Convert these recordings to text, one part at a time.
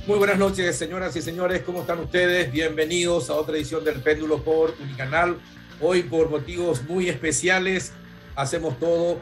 Muy buenas noches, señoras y señores, ¿cómo están ustedes? Bienvenidos a otra edición del Péndulo por Unicanal. Hoy, por motivos muy especiales, hacemos todo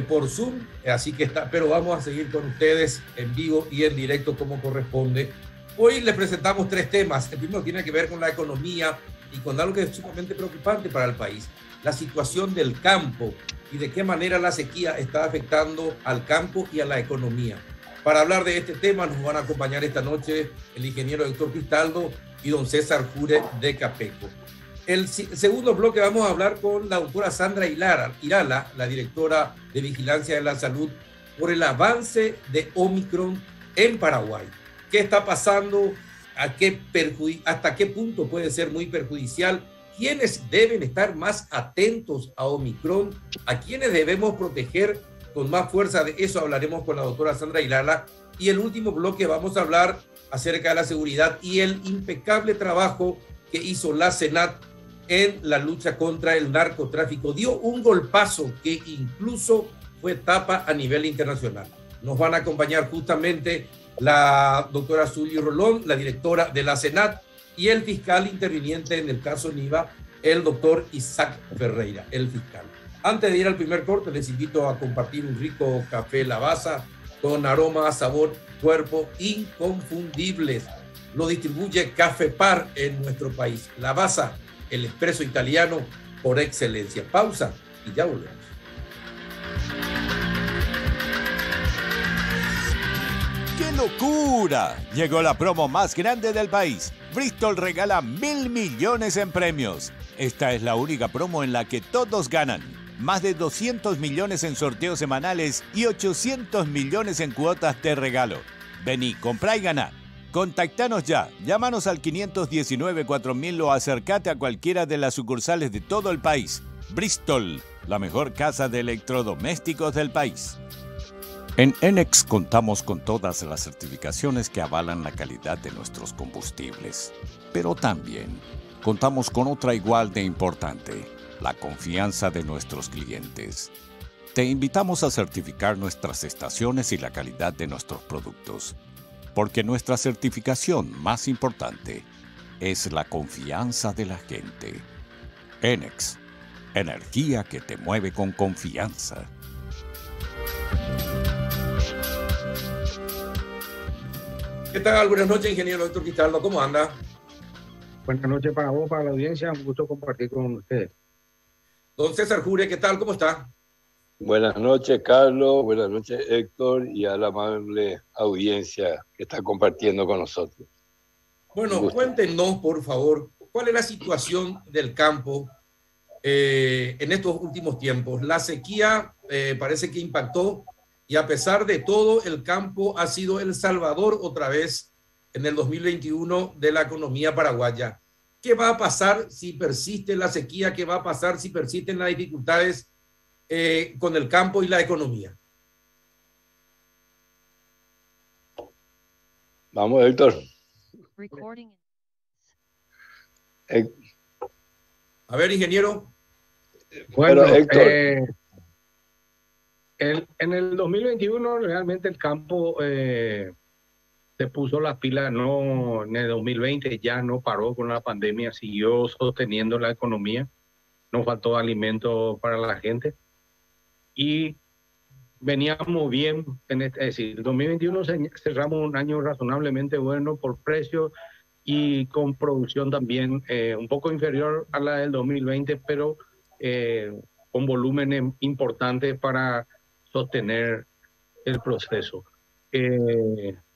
por Zoom, así que pero vamos a seguir con ustedes en vivo y en directo como corresponde. Hoy les presentamos tres temas. El primero tiene que ver con la economía y con algo que es sumamente preocupante para el país, la situación del campo y de qué manera la sequía está afectando al campo y a la economía. Para hablar de este tema nos van a acompañar esta noche el ingeniero Héctor Cristaldo y don César Jure de Capeco. El segundo bloque vamos a hablar con la doctora Sandra Irala, la directora de Vigilancia de la Salud, por el avance de Omicron en Paraguay. ¿Qué está pasando? ¿Hasta qué punto puede ser muy perjudicial? ¿Quiénes deben estar más atentos a Omicron? ¿A quiénes debemos proteger con más fuerza? De eso hablaremos con la doctora Sandra Irala. Y el último bloque vamos a hablar acerca de la seguridad y el impecable trabajo que hizo la SENAT en la lucha contra el narcotráfico. Dio un golpazo que incluso fue tapa a nivel internacional. Nos van a acompañar justamente la doctora Zully Rolón, la directora de la SENAT, y el fiscal interviniente en el caso Niva, el doctor Isaac Ferreira, el fiscal. Antes de ir al primer corte, les invito a compartir un rico café Lavazza con aroma, sabor, cuerpo inconfundibles. Lo distribuye Cafepar en nuestro país. Lavazza, el expreso italiano por excelencia. Pausa y ya volvemos. ¡Qué locura! Llegó la promo más grande del país. Bristol regala 1.000 millones en premios. Esta es la única promo en la que todos ganan. Más de 200 millones en sorteos semanales y 800 millones en cuotas de regalo. Vení, comprá y ganá. Contactanos ya, llámanos al 519-4000 o acércate a cualquiera de las sucursales de todo el país. Bristol, la mejor casa de electrodomésticos del país. En Enex contamos con todas las certificaciones que avalan la calidad de nuestros combustibles. Pero también contamos con otra igual de importante, la confianza de nuestros clientes. Te invitamos a certificar nuestras estaciones y la calidad de nuestros productos, porque nuestra certificación más importante es la confianza de la gente. Enex, energía que te mueve con confianza. ¿Qué tal? Buenas noches, ingeniero Héctor Cristaldo. ¿Cómo anda? Buenas noches para vos, para la audiencia. Un gusto compartir con ustedes. Don César Jure, ¿qué tal? ¿Cómo está? Buenas noches, Carlos. Buenas noches, Héctor, y a la amable audiencia que está compartiendo con nosotros. Bueno, cuéntenos, por favor, ¿cuál es la situación del campo en estos últimos tiempos? La sequía parece que impactó y a pesar de todo, el campo ha sido el salvador otra vez en el 2021 de la economía paraguaya. ¿Qué va a pasar si persiste la sequía? ¿Qué va a pasar si persisten las dificultades con el campo y la economía? Vamos, Héctor. A ver, ingeniero. Bueno, pero, Héctor, en el 2021 realmente el campo se puso las pilas. No, en el 2020 ya no paró con la pandemia, siguió sosteniendo la economía, no faltó alimento para la gente y veníamos bien. Es decir, el 2021 cerramos un año razonablemente bueno por precio y con producción también un poco inferior a la del 2020, pero con volúmenes importantes para sostener el proceso.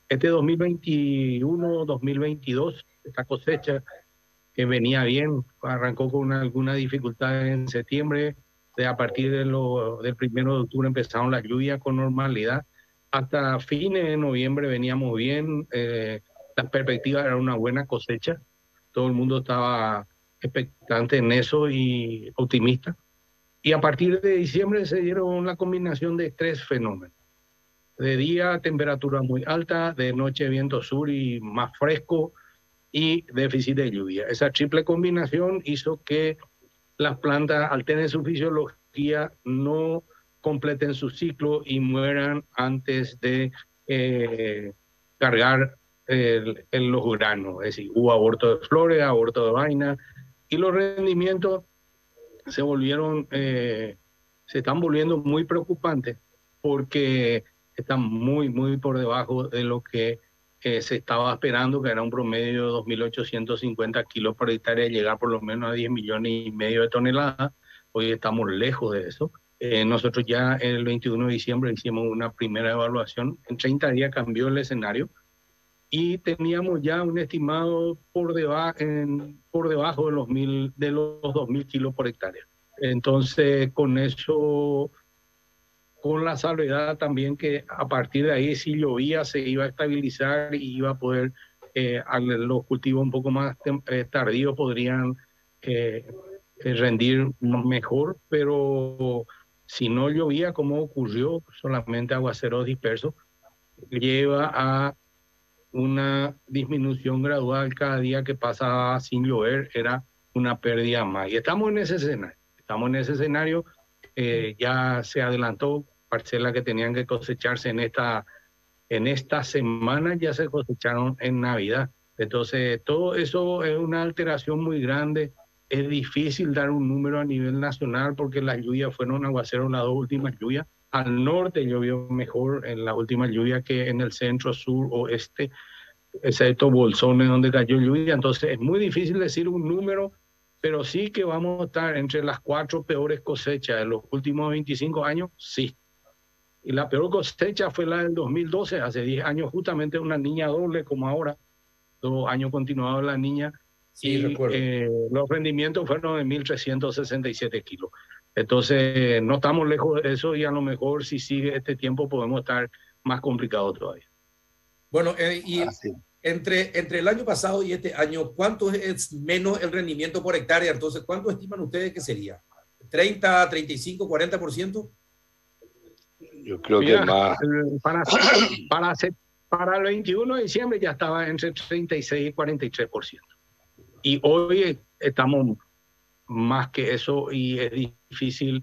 Este 2021-2022, esta cosecha que venía bien, arrancó con alguna dificultad en septiembre. A partir del 1 de octubre empezaron las lluvias con normalidad. Hasta fines de noviembre veníamos bien. Las perspectivas eran una buena cosecha. Todo el mundo estaba expectante en eso y optimista. Y a partir de diciembre se dieron la combinación de tres fenómenos. De día, temperatura muy alta, de noche, viento sur y más fresco, y déficit de lluvia. Esa triple combinación hizo que las plantas, al tener su fisiología, no completen su ciclo y mueran antes de cargar en los granos, es decir, hubo aborto de flores, aborto de vaina, y los rendimientos se están volviendo muy preocupantes porque están muy por debajo de lo que se estaba esperando, que era un promedio de 2.850 kilos por hectárea, llegar por lo menos a 10,5 millones de toneladas. Hoy estamos lejos de eso. Nosotros ya el 21 de diciembre hicimos una primera evaluación. En 30 días cambió el escenario y teníamos ya un estimado por debajo de los 2.000 kilos por hectárea. Entonces, con eso, con la salvedad también que a partir de ahí, si llovía, se iba a estabilizar y iba a poder, los cultivos un poco más tardíos podrían rendir mejor, pero si no llovía, como ocurrió, solamente aguaceros dispersos, lleva a una disminución gradual cada día que pasaba sin llover, era una pérdida más. Y estamos en ese escenario, ya se adelantó parcelas que tenían que cosecharse en esta semana, ya se cosecharon en Navidad. Entonces, todo eso es una alteración muy grande. Es difícil dar un número a nivel nacional porque las lluvias fueron aguaceros las 2 últimas lluvias. Al norte llovió mejor en la última lluvia que en el centro, sur, oeste, excepto bolsones donde cayó lluvia. Entonces es muy difícil decir un número, pero sí que vamos a estar entre las 4 peores cosechas de los últimos 25 años, sí. Y la peor cosecha fue la del 2012, hace 10 años, justamente una niña doble como ahora, 2 años continuados la niña. Sí, y recuerdo. Los rendimientos fueron de 1.367 kilos. Entonces, no estamos lejos de eso y a lo mejor si sigue este tiempo podemos estar más complicados todavía. Bueno, y entre el año pasado y este año, ¿cuánto es menos el rendimiento por hectárea? Entonces, ¿cuánto estiman ustedes que sería? ¿30, 35, 40%? Yo creo que más. Para el 21 de diciembre ya estaba entre 36 y 43%. Y hoy estamos más que eso y es difícil.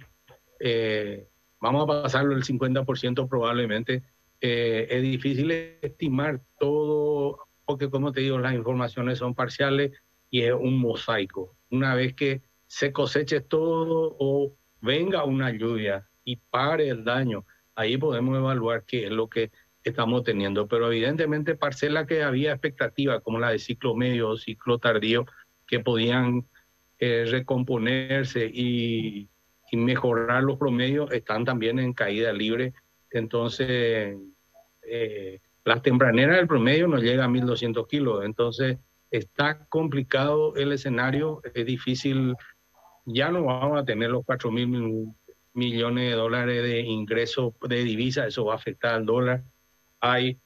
Vamos a pasarlo el 50% probablemente. Es difícil estimar todo, porque como te digo, las informaciones son parciales y es un mosaico. Una vez que se coseche todo o venga una lluvia y pare el daño, ahí podemos evaluar qué es lo que estamos teniendo. Pero evidentemente parcelas que había expectativa, como la de ciclo medio o ciclo tardío, que podían recomponerse y mejorar los promedios, están también en caída libre. Entonces, las tempraneras del promedio no llega a 1.200 kilos. Entonces, está complicado el escenario, es difícil. Ya no vamos a tener los 4.000 millones de dólares de ingresos de divisa, eso va a afectar al dólar. Hay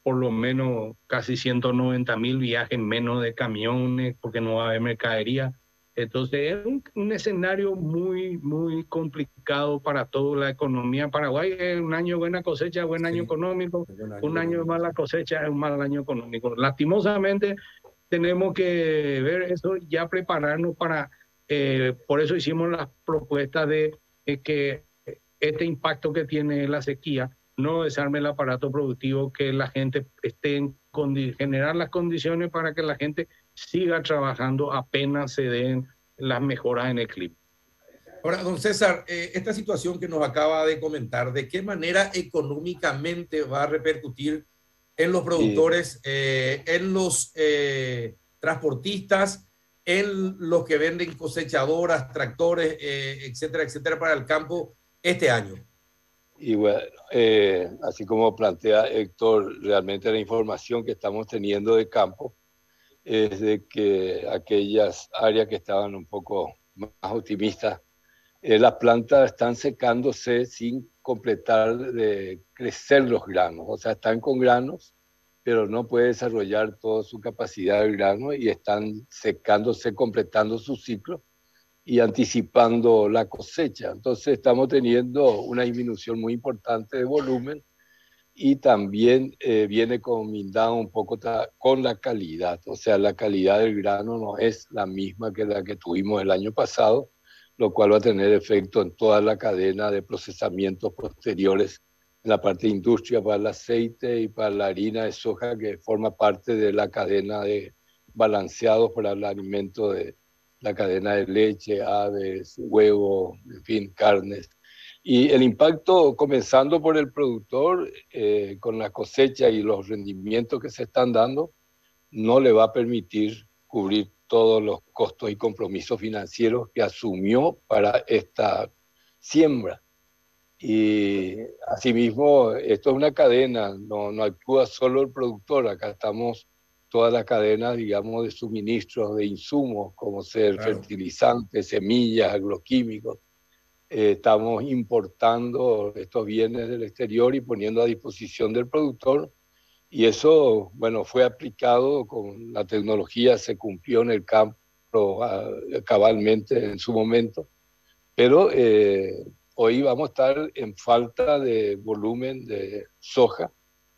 por lo menos casi 190.000 viajes menos de camiones porque no va a haber mercadería. Entonces es un escenario muy complicado para toda la economía. Paraguay es un año de buena cosecha, buen año económico. Un año de mala cosecha es un mal año económico. Lastimosamente tenemos que ver eso, ya prepararnos para... por eso hicimos las propuestas de que este impacto que tiene la sequía no desarme el aparato productivo, que la gente esté generar las condiciones para que la gente siga trabajando apenas se den las mejoras en el clima. Ahora, don César, esta situación que nos acaba de comentar, ¿de qué manera económicamente va a repercutir en los productores, en los transportistas, en los que venden cosechadoras, tractores, etcétera, para el campo este año? Y bueno, así como plantea Héctor, realmente la información que estamos teniendo de campo es de que aquellas áreas que estaban un poco más optimistas, las plantas están secándose sin completar de crecer los granos, o sea, están con granos, pero no puede desarrollar toda su capacidad de grano y están secándose, completando su ciclo y anticipando la cosecha. Entonces estamos teniendo una disminución muy importante de volumen y también viene combinado un poco con la calidad. O sea, la calidad del grano no es la misma que la que tuvimos el año pasado, lo cual va a tener efecto en toda la cadena de procesamientos posteriores en la parte de industria para el aceite y para la harina de soja, que forma parte de la cadena de balanceados para el alimento de la cadena de leche, aves, huevos, en fin, carnes. Y el impacto, comenzando por el productor, con la cosecha y los rendimientos que se están dando, no le va a permitir cubrir todos los costos y compromisos financieros que asumió para esta siembra. Y asimismo, esto es una cadena, no actúa solo el productor, acá estamos toda la cadena, digamos, de suministros de insumos, como ser fertilizantes, semillas, agroquímicos. Estamos importando estos bienes del exterior y poniendo a disposición del productor. Y eso, bueno, fue aplicado con la tecnología, se cumplió en el campo cabalmente en su momento, pero hoy vamos a estar en falta de volumen de soja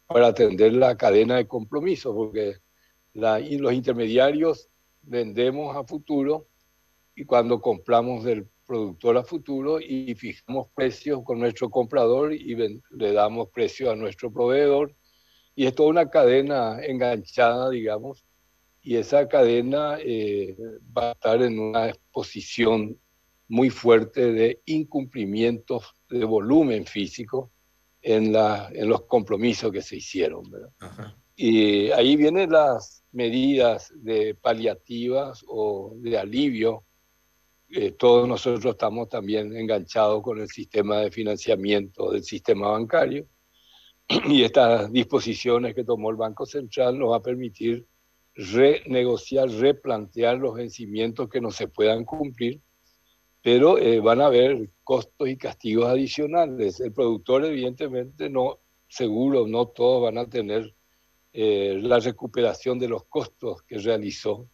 para atender la cadena de compromiso, porque y los intermediarios vendemos a futuro y cuando compramos del productor a futuro y fijamos precios con nuestro comprador y le damos precio a nuestro proveedor. Y es toda una cadena enganchada, digamos, y esa cadena va a estar en una exposición muy fuerte de incumplimientos de volumen físico en los compromisos que se hicieron, ¿verdad? Ajá. Y ahí vienen las medidas de paliativas o de alivio. Todos nosotros estamos también enganchados con el sistema de financiamiento del sistema bancario. Y estas disposiciones que tomó el Banco Central nos va a permitir renegociar, replantear los vencimientos que no se puedan cumplir, pero van a haber costos y castigos adicionales. El productor, evidentemente, seguro no todos van a tener la recuperación de los costos que realizó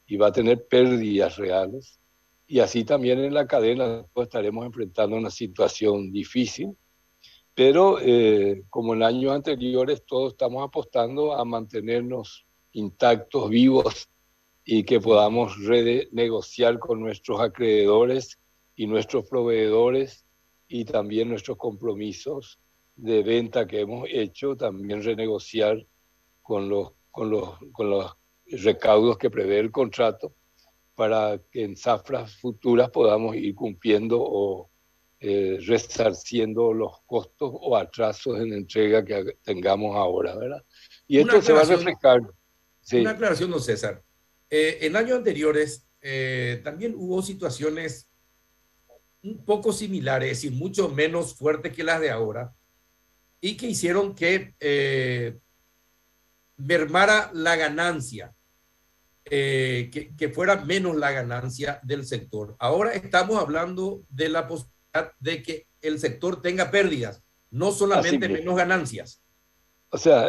y va a tener pérdidas reales. Y así también en la cadena estaremos enfrentando una situación difícil. Pero como en años anteriores, todos estamos apostando a mantenernos intactos, vivos, y que podamos renegociar con nuestros acreedores y nuestros proveedores y también nuestros compromisos de venta que hemos hecho, también renegociar con los recaudos que prevé el contrato para que en zafras futuras podamos ir cumpliendo o resarciendo los costos o atrasos en entrega que tengamos ahora, ¿verdad? Y esto se va a reflejar. Sí. Una aclaración, don César. En años anteriores también hubo situaciones un poco similares y mucho menos fuertes que las de ahora y que hicieron que mermara la ganancia, que fuera menos la ganancia del sector. Ahora estamos hablando de la posibilidad de que el sector tenga pérdidas, no solamente menos ganancias. O sea,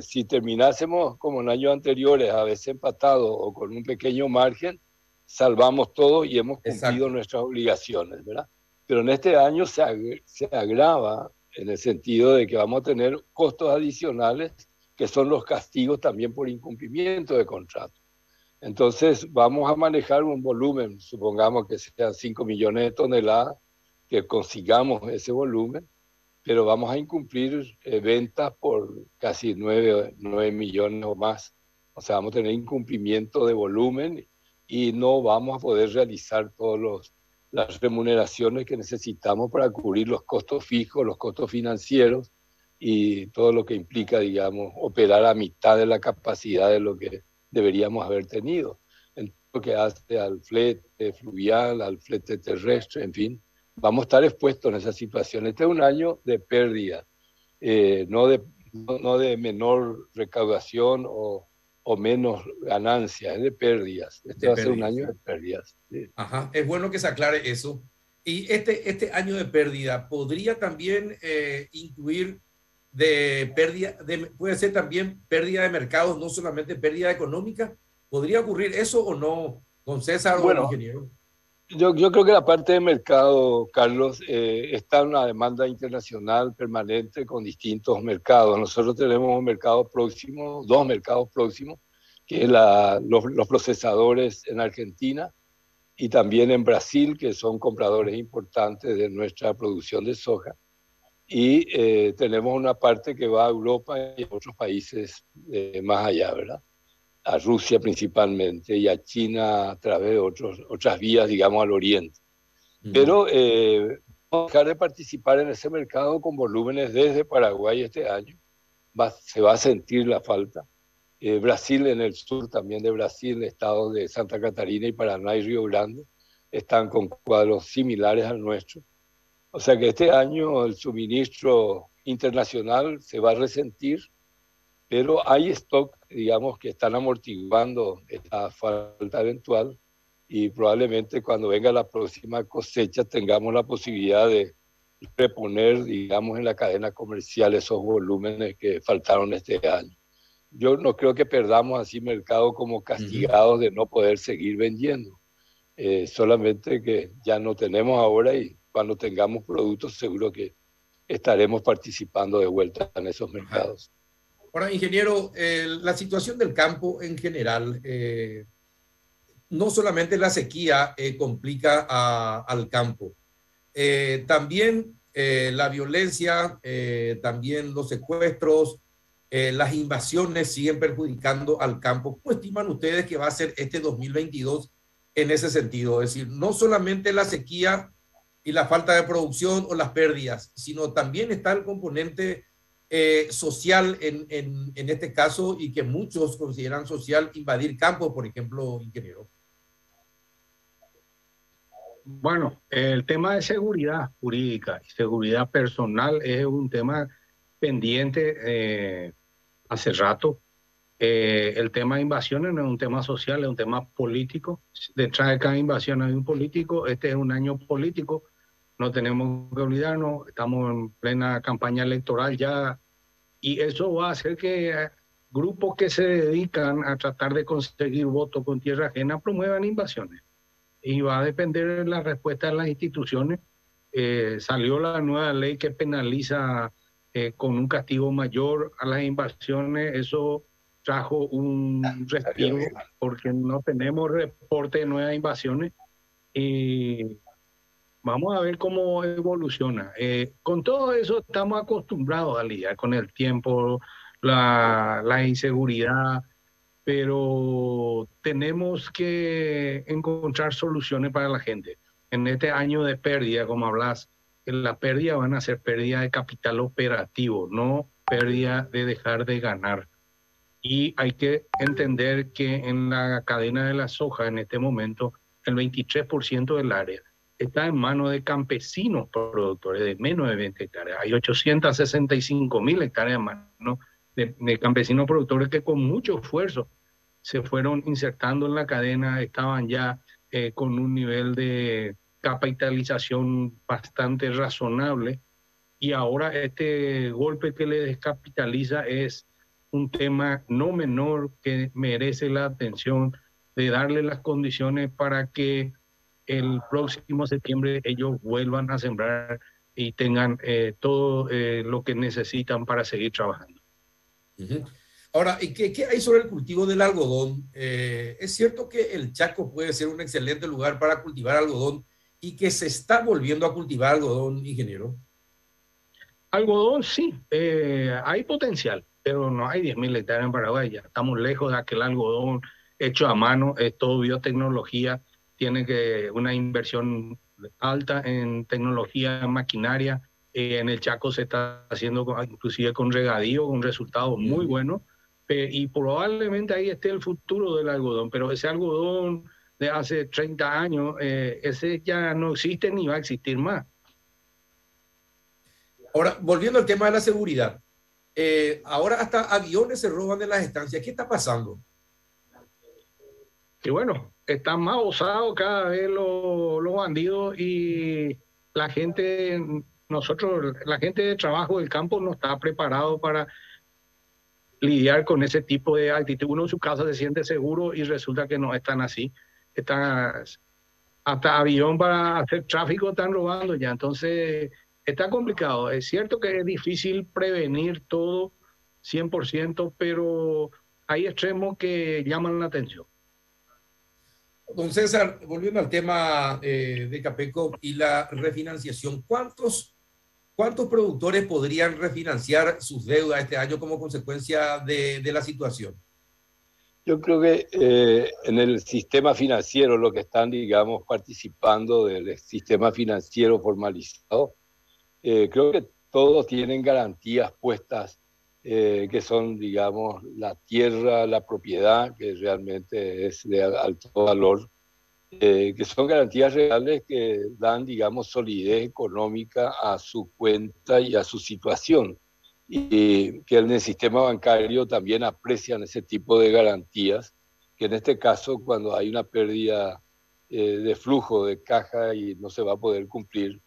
si terminásemos como en años anteriores, a veces empatados o con un pequeño margen, salvamos todo y hemos cumplido nuestras obligaciones, ¿verdad? Pero en este año se agrava en el sentido de que vamos a tener costos adicionales que son los castigos también por incumplimiento de contrato. Entonces vamos a manejar un volumen, supongamos que sean 5 millones de toneladas, que consigamos ese volumen, pero vamos a incumplir ventas por casi 9 millones o más. O sea, vamos a tener incumplimiento de volumen y no vamos a poder realizar todas las remuneraciones que necesitamos para cubrir los costos fijos, los costos financieros y todo lo que implica, digamos, operar a mitad de la capacidad de lo que deberíamos haber tenido. En lo que hace al flete fluvial, al flete terrestre, en fin, vamos a estar expuestos en esa situación. Este es un año de pérdida, no de menor recaudación o menos ganancias, es de pérdidas. Este va a ser un año de pérdidas. Sí. Ajá, es bueno que se aclare eso. Y este año de pérdida podría también incluir de pérdida, puede ser también pérdida de mercados, no solamente pérdida económica. ¿Podría ocurrir eso o no, con César o el ingeniero? Yo creo que la parte de mercado, Carlos, está en una demanda internacional permanente con distintos mercados. Nosotros tenemos un mercado próximo, dos mercados próximos, que es los procesadores en Argentina y también en Brasil, que son compradores importantes de nuestra producción de soja. y tenemos una parte que va a Europa y a otros países más allá, ¿verdad? A Rusia principalmente y a China a través de otras vías, digamos, al oriente. Pero vamos a dejar de participar en ese mercado con volúmenes desde Paraguay este año. Se va a sentir la falta. Brasil, en el sur también de Brasil, estados de Santa Catarina y Paraná y Río Grande, están con cuadros similares al nuestro. O sea que este año el suministro internacional se va a resentir, pero hay stock, digamos, que están amortiguando esta falta eventual y probablemente cuando venga la próxima cosecha tengamos la posibilidad de reponer, digamos, en la cadena comercial esos volúmenes que faltaron este año. Yo no creo que perdamos así mercado como castigados de no poder seguir vendiendo. Solamente que ya no tenemos ahora y cuando tengamos productos seguro que estaremos participando de vuelta en esos mercados. Ahora, ingeniero, la situación del campo en general, no solamente la sequía complica al campo, también la violencia, también los secuestros, las invasiones siguen perjudicando al campo. ¿Cómo estiman ustedes que va a ser este 2022 en ese sentido? Es decir, no solamente la sequía y la falta de producción o las pérdidas, sino también está el componente social en este caso, y que muchos consideran social invadir campos, por ejemplo, ingeniero. Bueno, el tema de seguridad jurídica y seguridad personal es un tema pendiente hace rato. El tema de invasiones no es un tema social, es un tema político. Detrás de cada invasión hay un político. Este es un año político. No tenemos que olvidarnos, estamos en plena campaña electoral ya, y eso va a hacer que grupos que se dedican a tratar de conseguir votos con tierra ajena promuevan invasiones. Y va a depender de la respuesta de las instituciones. Salió la nueva ley que penaliza con un castigo mayor a las invasiones. Eso trajo un respiro porque no tenemos reporte de nuevas invasiones. Y vamos a ver cómo evoluciona. Con todo eso estamos acostumbrados a lidiar con el tiempo, la inseguridad, pero tenemos que encontrar soluciones para la gente. En este año de pérdida, como hablas, las pérdidas van a ser pérdida de capital operativo, no pérdida de dejar de ganar. Y hay que entender que en la cadena de la soja, en este momento, el 23% del área está en manos de campesinos productores de menos de 20 hectáreas. Hay 865.000 hectáreas en manos de campesinos productores que con mucho esfuerzo se fueron insertando en la cadena, estaban ya con un nivel de capitalización bastante razonable, y ahora este golpe que le descapitaliza es un tema no menor que merece la atención de darle las condiciones para que el próximo septiembre ellos vuelvan a sembrar y tengan todo lo que necesitan para seguir trabajando. Ahora, ¿qué hay sobre el cultivo del algodón? Es cierto que el Chaco puede ser un excelente lugar para cultivar algodón y que se está volviendo a cultivar algodón, ingeniero. Algodón sí, hay potencial, pero no hay 10.000 hectáreas en Paraguay. Ya estamos lejos de aquel algodón hecho a mano, es todo biotecnología, tiene una inversión alta en tecnología, en maquinaria. En el Chaco se está haciendo inclusive con regadío, con resultados muy buenos, y probablemente ahí esté el futuro del algodón, pero ese algodón de hace 30 años, ese ya no existe ni va a existir más. Ahora, volviendo al tema de la seguridad, ahora hasta aviones se roban de las estancias. ¿Qué está pasando? Que bueno, están más osados cada vez los bandidos, y la gente, la gente de trabajo del campo no está preparado para lidiar con ese tipo de actitud. Uno en su casa se siente seguro y resulta que no están así. Hasta avión para hacer tráfico están robando ya. Entonces está complicado. Es cierto que es difícil prevenir todo 100%, pero hay extremos que llaman la atención. Don César, volviendo al tema de Capeco y la refinanciación, ¿cuántos ¿cuántos productores podrían refinanciar sus deudas este año como consecuencia de la situación? Yo creo que en el sistema financiero, lo que están, digamos, participando del sistema financiero formalizado, creo que todos tienen garantías puestas, que son, digamos, la tierra, la propiedad, que realmente es de alto valor, que son garantías reales que dan, digamos, solidez económica a su cuenta y a su situación. Y que en el sistema bancario también aprecian ese tipo de garantías, que en este caso, cuando hay una pérdida de flujo de caja y no se va a poder cumplir,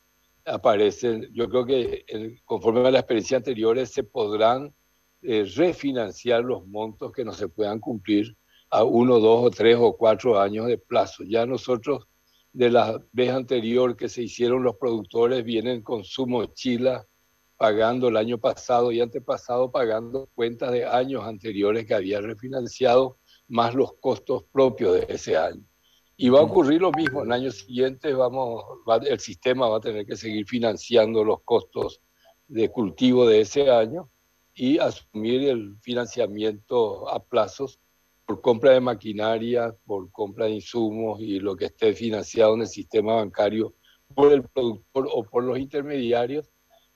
aparecen. Yo creo que conforme a la experiencia anterior, se podrán refinanciar los montos que no se puedan cumplir a 1, 2 o 3 o 4 años de plazo. Ya nosotros, de la vez anterior que se hicieron, los productores vienen con su mochila pagando el año pasado y antepasado, pagando cuentas de años anteriores que había refinanciado, más los costos propios de ese año. Y va a ocurrir lo mismo, en años siguientes el sistema va a tener que seguir financiando los costos de cultivo de ese año y asumir el financiamiento a plazos por compra de maquinaria, por compra de insumos y lo que esté financiado en el sistema bancario por el productor o por los intermediarios,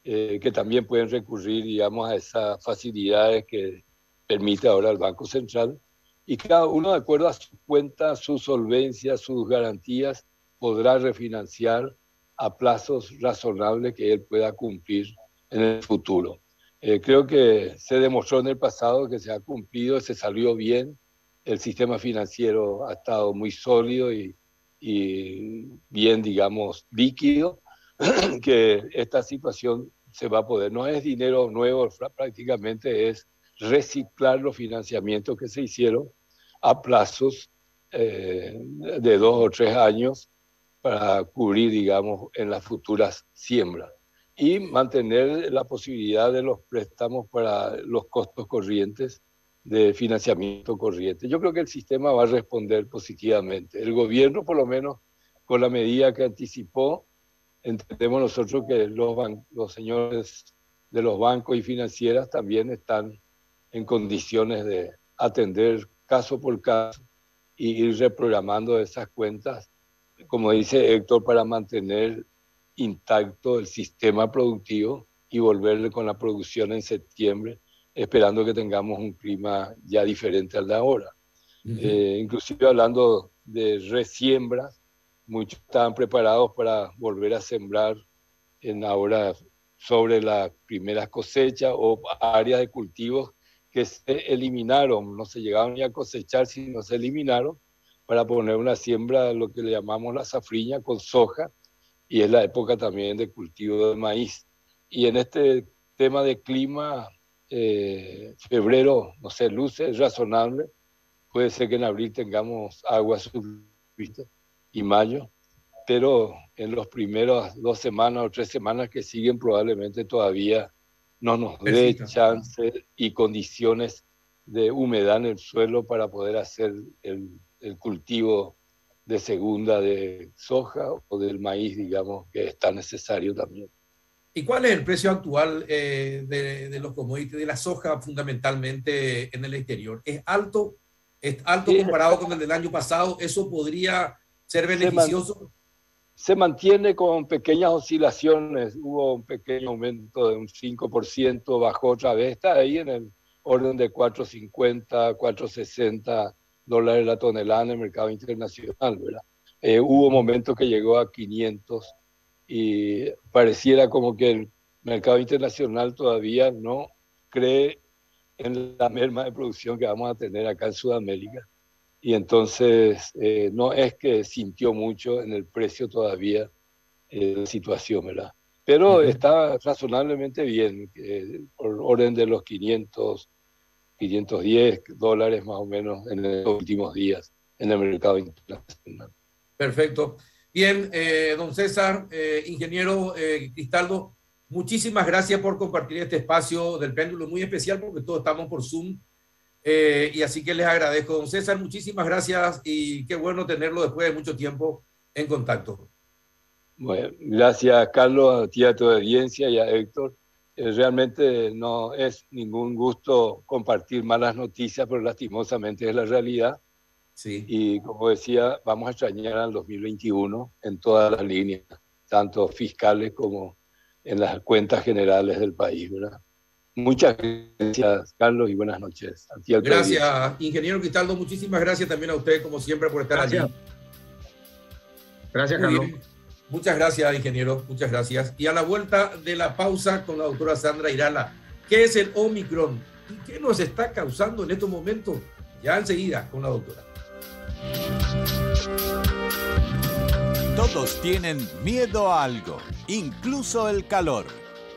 que también pueden recurrir, digamos, a esas facilidades que permite ahora el Banco Central. Y cada uno, de acuerdo a su cuenta, su solvencia, sus garantías, podrá refinanciar a plazos razonables que él pueda cumplir en el futuro. Creo que se demostró en el pasado que se ha cumplido, se salió bien. El sistema financiero ha estado muy sólido y bien, digamos, líquido, que esta situación se va a poder. No es dinero nuevo, prácticamente es reciclar los financiamientos que se hicieron a plazos de 2 o 3 años para cubrir, digamos, en las futuras siembras y mantener la posibilidad de los préstamos para los costos corrientes de financiamiento corriente. Yo creo que el sistema va a responder positivamente. El gobierno, por lo menos, con la medida que anticipó, entendemos nosotros que los señores de los bancos y financieras también están en condiciones de atender caso por caso y ir reprogramando esas cuentas, como dice Héctor, para mantener intacto el sistema productivo y volver con la producción en septiembre, esperando que tengamos un clima ya diferente al de ahora. Inclusive hablando de resiembras, muchos estaban preparados para volver a sembrar ahora sobre las primeras cosechas o áreas de cultivos que se eliminaron, no se llegaron ni a cosechar, sino se eliminaron para poner una siembra, lo que le llamamos la safriña, con soja, y es la época también de cultivo de maíz. Y en este tema de clima, febrero, no sé, luce, es razonable. Puede ser que en abril tengamos agua suficiente y mayo, pero en los primeros 2 semanas o 3 semanas que siguen probablemente todavía no nos dé chance y condiciones de humedad en el suelo para poder hacer el cultivo de segunda de soja o del maíz, digamos, que es tan necesario también. ¿Y cuál es el precio actual de los commodities, de la soja fundamentalmente en el exterior? ¿Es alto? ¿Es alto comparado con el del año pasado? ¿Eso podría ser beneficioso? Se mantiene con pequeñas oscilaciones. Hubo un pequeño aumento de un 5%, bajó otra vez, está ahí en el orden de 4.50, 4.60 dólares la tonelada en el mercado internacional, ¿verdad? Hubo momentos que llegó a 500 y pareciera como que el mercado internacional todavía no cree en la merma de producción que vamos a tener acá en Sudamérica. Y entonces no es que sintió mucho en el precio todavía la situación, ¿verdad? Pero está razonablemente bien, por orden de los 500, 510 dólares más o menos en los últimos días en el mercado internacional. Perfecto. Bien, don César, ingeniero Cristaldo, muchísimas gracias por compartir este espacio del péndulo, muy especial porque todos estamos por Zoom. Y así que les agradezco, don César, muchísimas gracias y qué bueno tenerlo después de mucho tiempo en contacto. Bueno, gracias Carlos, a ti, a tu audiencia y a Héctor. Realmente no es ningún gusto compartir malas noticias, pero lastimosamente es la realidad. Sí. Y como decía, vamos a extrañar al 2021 en todas las líneas, tanto fiscales como en las cuentas generales del país, ¿verdad? Muchas gracias, Carlos, y buenas noches. A ti, a tu audiencia. Gracias, ingeniero Cristaldo. Muchísimas gracias también a usted, como siempre, por estar Gracias. allí. Gracias, Muy Carlos. bien. Muchas gracias, ingeniero. Muchas gracias. Y a la vuelta de la pausa con la doctora Sandra Irala, ¿qué es el Omicron? ¿Y qué nos está causando en estos momentos? Ya enseguida con la doctora. Todos tienen miedo a algo, incluso el calor.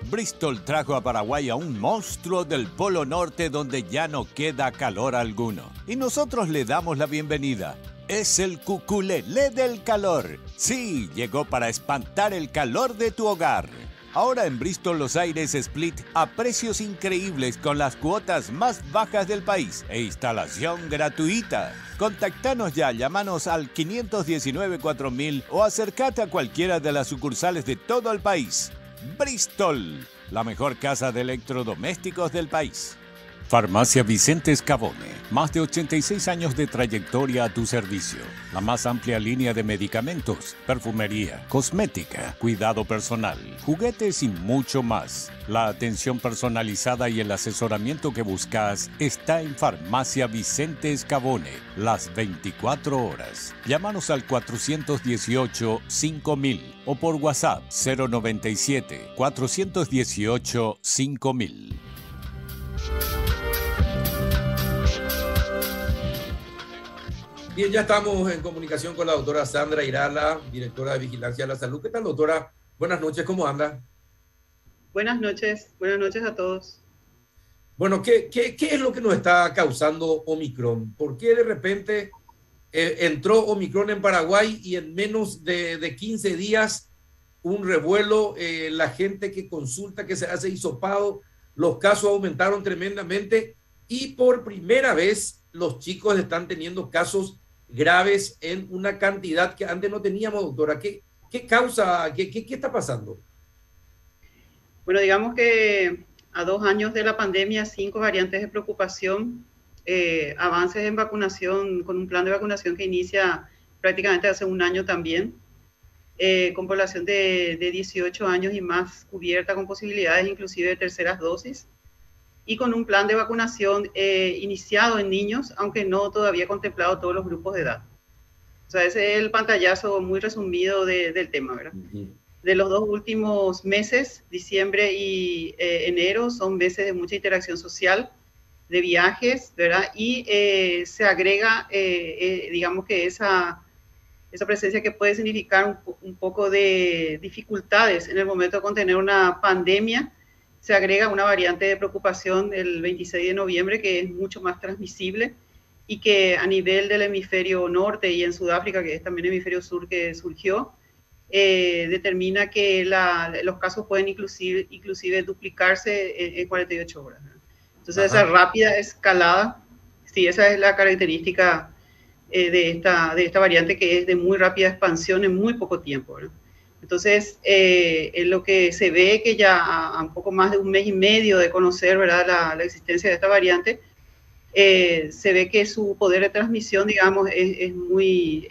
Bristol trajo a Paraguay a un monstruo del Polo Norte donde ya no queda calor alguno. Y nosotros le damos la bienvenida. Es el Cuculelé del calor. Sí, llegó para espantar el calor de tu hogar. Ahora en Bristol Los Aires Split a precios increíbles con las cuotas más bajas del país e instalación gratuita. Contactanos ya, llámanos al 519-4000 o acércate a cualquiera de las sucursales de todo el país. Bristol, la mejor casa de electrodomésticos del país. Farmacia Vicente Scavone, más de 86 años de trayectoria a tu servicio. La más amplia línea de medicamentos, perfumería, cosmética, cuidado personal, juguetes y mucho más. La atención personalizada y el asesoramiento que buscas está en Farmacia Vicente Scavone, las 24 horas. Llámanos al 418-5000 o por WhatsApp 097-418-5000. Bien, ya estamos en comunicación con la doctora Sandra Irala, directora de Vigilancia de la Salud. ¿Qué tal, doctora? Buenas noches, ¿cómo anda? Buenas noches a todos. Bueno, ¿qué es lo que nos está causando Omicron? ¿Por qué de repente entró Omicron en Paraguay y en menos de 15 días un revuelo, la gente que consulta, que se hace hisopado, los casos aumentaron tremendamente y por primera vez los chicos están teniendo casos graves en una cantidad que antes no teníamos, doctora? ¿Qué causa, qué está pasando? Bueno, digamos que a 2 años de la pandemia, 5 variantes de preocupación, avances en vacunación, con un plan de vacunación que inicia prácticamente hace 1 año también, con población de 18 años y más cubierta, con posibilidades inclusive de terceras dosis, y con un plan de vacunación iniciado en niños, aunque no todavía contemplado todos los grupos de edad. O sea, ese es el pantallazo muy resumido del tema, ¿verdad? Uh-huh. De los 2 últimos meses, diciembre y enero, son meses de mucha interacción social, de viajes, ¿verdad? Y se agrega, digamos que esa presencia que puede significar un poco de dificultades en el momento de contener una pandemia. Se agrega una variante de preocupación el 26 de noviembre que es mucho más transmisible y que a nivel del hemisferio norte y en Sudáfrica, que es también el hemisferio sur que surgió, determina que los casos pueden inclusive duplicarse en 48 horas. Entonces, esa rápida escalada, sí, esa es la característica de esta variante, que es de muy rápida expansión en muy poco tiempo, ¿verdad? Entonces, lo que se ve que ya a un poco más de 1 mes y medio de conocer, ¿verdad?, la existencia de esta variante, se ve que su poder de transmisión, digamos, es muy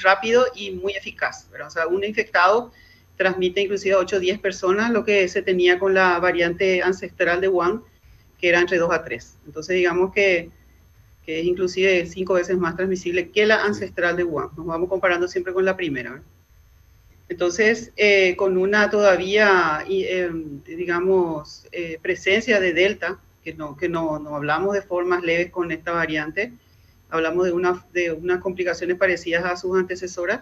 rápido y muy eficaz, ¿verdad? O sea, un infectado transmite inclusive a 8 o 10 personas, lo que se tenía con la variante ancestral de Wuhan, que era entre 2 a 3. Entonces, digamos que es inclusive 5 veces más transmisible que la ancestral de Wuhan. Nos vamos comparando siempre con la primera, ¿verdad? Entonces, con una todavía, digamos, presencia de Delta, que no hablamos de formas leves con esta variante, hablamos de unas complicaciones parecidas a sus antecesoras,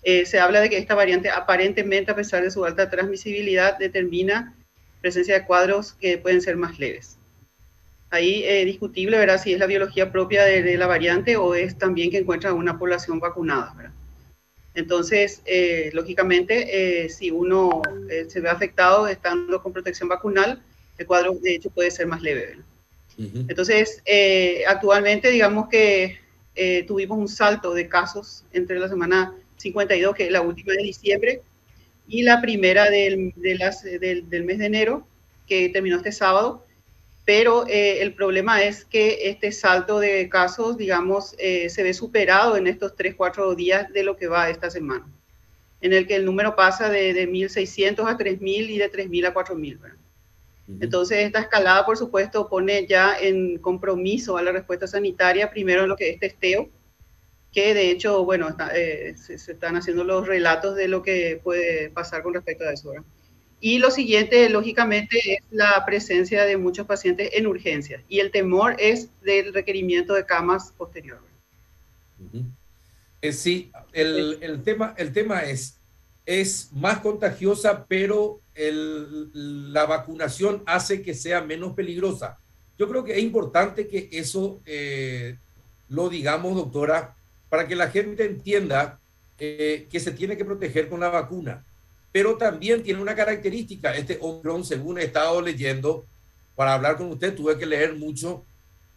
se habla de que esta variante aparentemente, a pesar de su alta transmisibilidad, determina presencia de cuadros que pueden ser más leves. Ahí discutible, ¿verdad?, si es la biología propia de la variante o es también que encuentra una población vacunada, ¿verdad? Entonces, lógicamente, si uno se ve afectado estando con protección vacunal, el cuadro de hecho puede ser más leve, ¿verdad? Uh-huh. Entonces, actualmente digamos que tuvimos un salto de casos entre la semana 52, que es la última de diciembre, y la primera del mes de enero, que terminó este sábado. Pero el problema es que este salto de casos, digamos, se ve superado en estos 3-4 días de lo que va esta semana, en el que el número pasa de 1.600 a 3.000 y de 3.000 a 4.000, ¿verdad? Entonces, esta escalada, por supuesto, pone ya en compromiso a la respuesta sanitaria, primero en lo que es testeo, que de hecho, bueno, se están haciendo los relatos de lo que puede pasar con respecto a eso, ¿verdad? Y lo siguiente, lógicamente, es la presencia de muchos pacientes en urgencias. Y el temor es del requerimiento de camas posterior. Sí, el tema es más contagiosa, pero la vacunación hace que sea menos peligrosa. Yo creo que es importante que eso lo digamos, doctora, para que la gente entienda que se tiene que proteger con la vacuna. Pero también tiene una característica, este Omicron, según he estado leyendo, para hablar con usted tuve que leer mucho,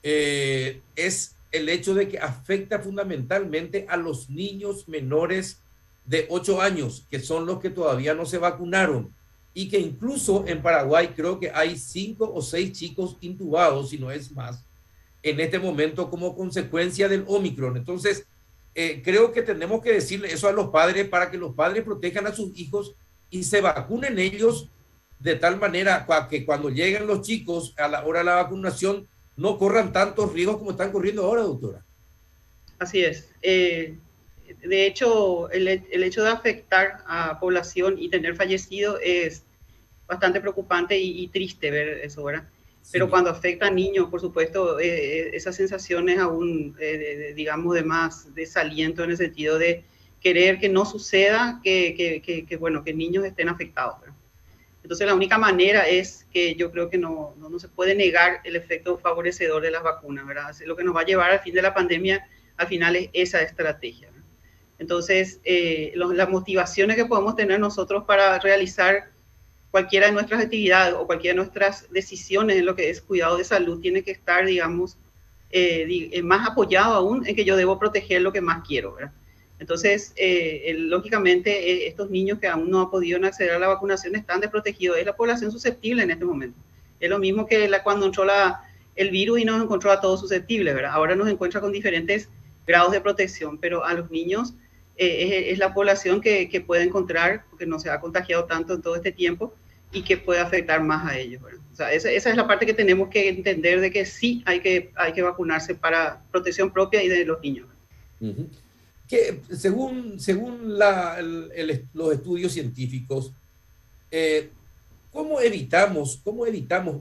es el hecho de que afecta fundamentalmente a los niños menores de 8 años, que son los que todavía no se vacunaron, y que incluso en Paraguay creo que hay 5 o 6 chicos intubados, si no es más, en este momento como consecuencia del Omicron. Entonces, creo que tenemos que decirle eso a los padres para que los padres protejan a sus hijos y se vacunen ellos de tal manera que cuando lleguen los chicos a la hora de la vacunación no corran tantos riesgos como están corriendo ahora, doctora. Así es. De hecho, el hecho de afectar a población y tener fallecido es bastante preocupante y triste ver eso, ¿verdad? Sí. Pero cuando afecta a niños, por supuesto, esas sensaciones aún, digamos, de más desaliento en el sentido de querer que no suceda que niños estén afectados, ¿verdad? Entonces, la única manera es que yo creo que no se puede negar el efecto favorecedor de las vacunas, ¿verdad? Lo que nos va a llevar al fin de la pandemia, al final, es esa estrategia, ¿verdad? Entonces, las motivaciones que podemos tener nosotros para realizar cualquiera de nuestras actividades o cualquiera de nuestras decisiones en lo que es cuidado de salud tiene que estar, digamos, más apoyado aún en que yo debo proteger lo que más quiero, ¿verdad? Entonces, lógicamente, estos niños que aún no han podido acceder a la vacunación están desprotegidos. Es la población susceptible en este momento. Es lo mismo que cuando entró el virus y nos encontró a todos susceptibles, ¿verdad? Ahora nos encuentra con diferentes grados de protección, pero a los niños es la población que puede encontrar, porque no se ha contagiado tanto en todo este tiempo y que puede afectar más a ellos, ¿verdad? O sea, esa es la parte que tenemos que entender de que sí hay que vacunarse para protección propia y de los niños. Uh-huh. Que según los estudios científicos, ¿cómo evitamos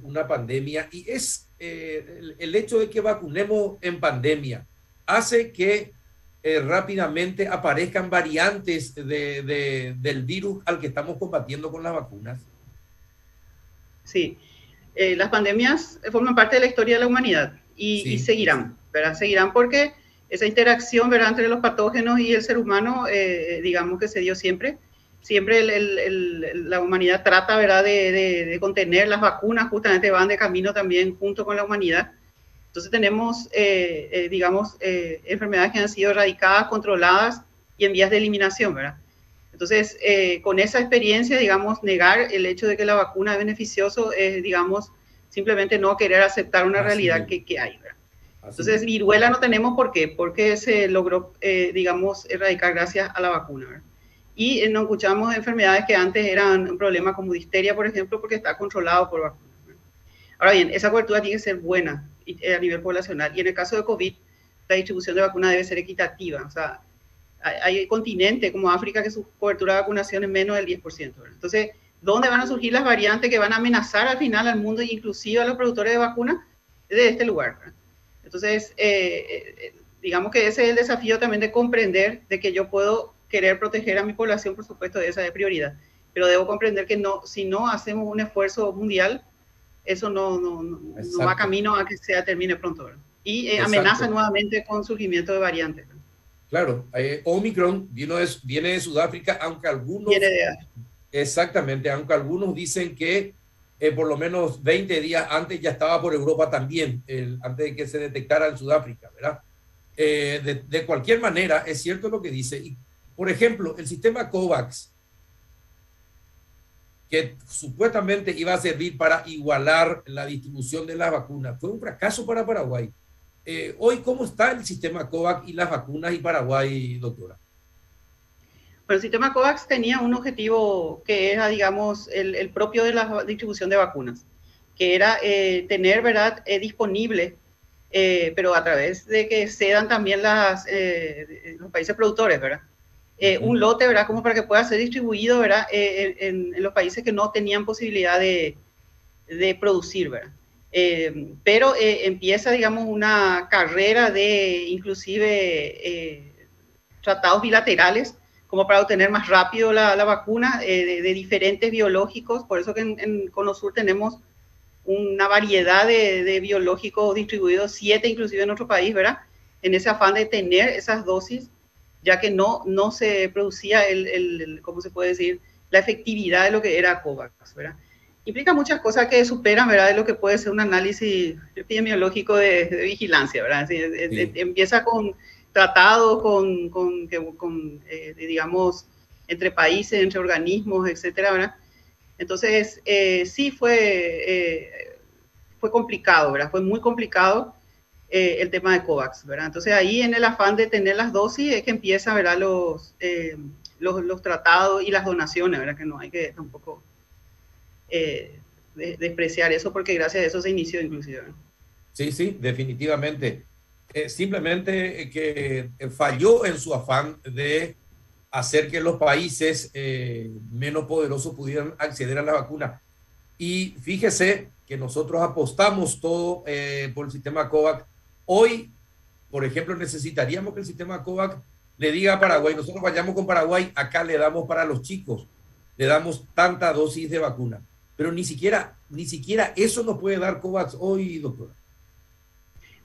una pandemia? Y es el hecho de que vacunemos en pandemia hace que rápidamente aparezcan variantes del virus al que estamos combatiendo con las vacunas. Sí, las pandemias forman parte de la historia de la humanidad y seguirán, ¿verdad? Seguirán porque esa interacción, ¿verdad?, entre los patógenos y el ser humano, digamos que se dio siempre. Siempre la humanidad trata, ¿verdad?, de contener. Las vacunas justamente van de camino también junto con la humanidad. Entonces tenemos, digamos, enfermedades que han sido erradicadas, controladas y en vías de eliminación, ¿verdad? Entonces, con esa experiencia, digamos, negar el hecho de que la vacuna es beneficioso es, digamos, simplemente no querer aceptar una realidad que hay, ¿verdad? Entonces, viruela no tenemos, ¿por qué? Porque se logró, digamos, erradicar gracias a la vacuna, ¿verdad? Y no escuchamos enfermedades que antes eran un problema como difteria, por ejemplo, porque está controlado por vacuna, ¿verdad? Ahora bien, esa cobertura tiene que ser buena a nivel poblacional. Y en el caso de COVID, la distribución de vacunas debe ser equitativa. O sea, hay continentes como África que su cobertura de vacunación es menos del 10%, ¿verdad? Entonces, ¿dónde van a surgir las variantes que van a amenazar al final al mundo, inclusive a los productores de vacunas? De este lugar, ¿verdad? Entonces, digamos que ese es el desafío también de comprender de que yo puedo querer proteger a mi población, por supuesto, de esa de prioridad, pero debo comprender que no, si no hacemos un esfuerzo mundial, eso no va camino a que se termine pronto, ¿verdad? Y amenaza nuevamente con surgimiento de variantes, ¿verdad? Claro, Omicron viene de Sudáfrica, aunque algunos... Exactamente, aunque algunos dicen que por lo menos 20 días antes ya estaba por Europa también, antes de que se detectara en Sudáfrica, ¿verdad? De cualquier manera, es cierto lo que dice, Por ejemplo, el sistema COVAX, que supuestamente iba a servir para igualar la distribución de las vacunas, fue un fracaso para Paraguay. Hoy, ¿cómo está el sistema COVAX y las vacunas y Paraguay, doctora? Bueno, el sistema COVAX tenía un objetivo que era, digamos, el propio de la distribución de vacunas, que era tener, ¿verdad?, disponible, pero a través de que cedan también los países productores, ¿verdad? Un lote, ¿verdad?, como para que pueda ser distribuido, ¿verdad?, en los países que no tenían posibilidad de producir, ¿verdad? Pero empieza, digamos, una carrera de inclusive tratados bilaterales como para obtener más rápido la vacuna de diferentes biológicos. Por eso que en CONOSUR tenemos una variedad de biológicos distribuidos, 7 inclusive en nuestro país, ¿verdad? En ese afán de tener esas dosis, ya que no se producía ¿cómo se puede decir?, la efectividad de lo que era COVAX, ¿verdad? Implica muchas cosas que superan, ¿verdad?, de lo que puede ser un análisis epidemiológico de vigilancia, ¿verdad? Sí. Empieza con tratados, digamos, entre países, entre organismos, etcétera, ¿verdad? Entonces, sí fue complicado, ¿verdad? Fue muy complicado el tema de COVAX, ¿verdad? Entonces, ahí en el afán de tener las dosis es que empiezan, ¿verdad?, los tratados y las donaciones, ¿verdad? Que no hay que tampoco despreciar eso, porque gracias a eso se inició inclusive. Sí, sí, definitivamente. Simplemente que falló en su afán de hacer que los países menos poderosos pudieran acceder a la vacuna. Y fíjese que nosotros apostamos todo por el sistema COVAX. Hoy, por ejemplo, necesitaríamos que el sistema COVAX le diga a Paraguay, nosotros vayamos con Paraguay, acá le damos para los chicos, le damos tanta dosis de vacuna. Pero ni siquiera eso nos puede dar COVAX hoy, doctora.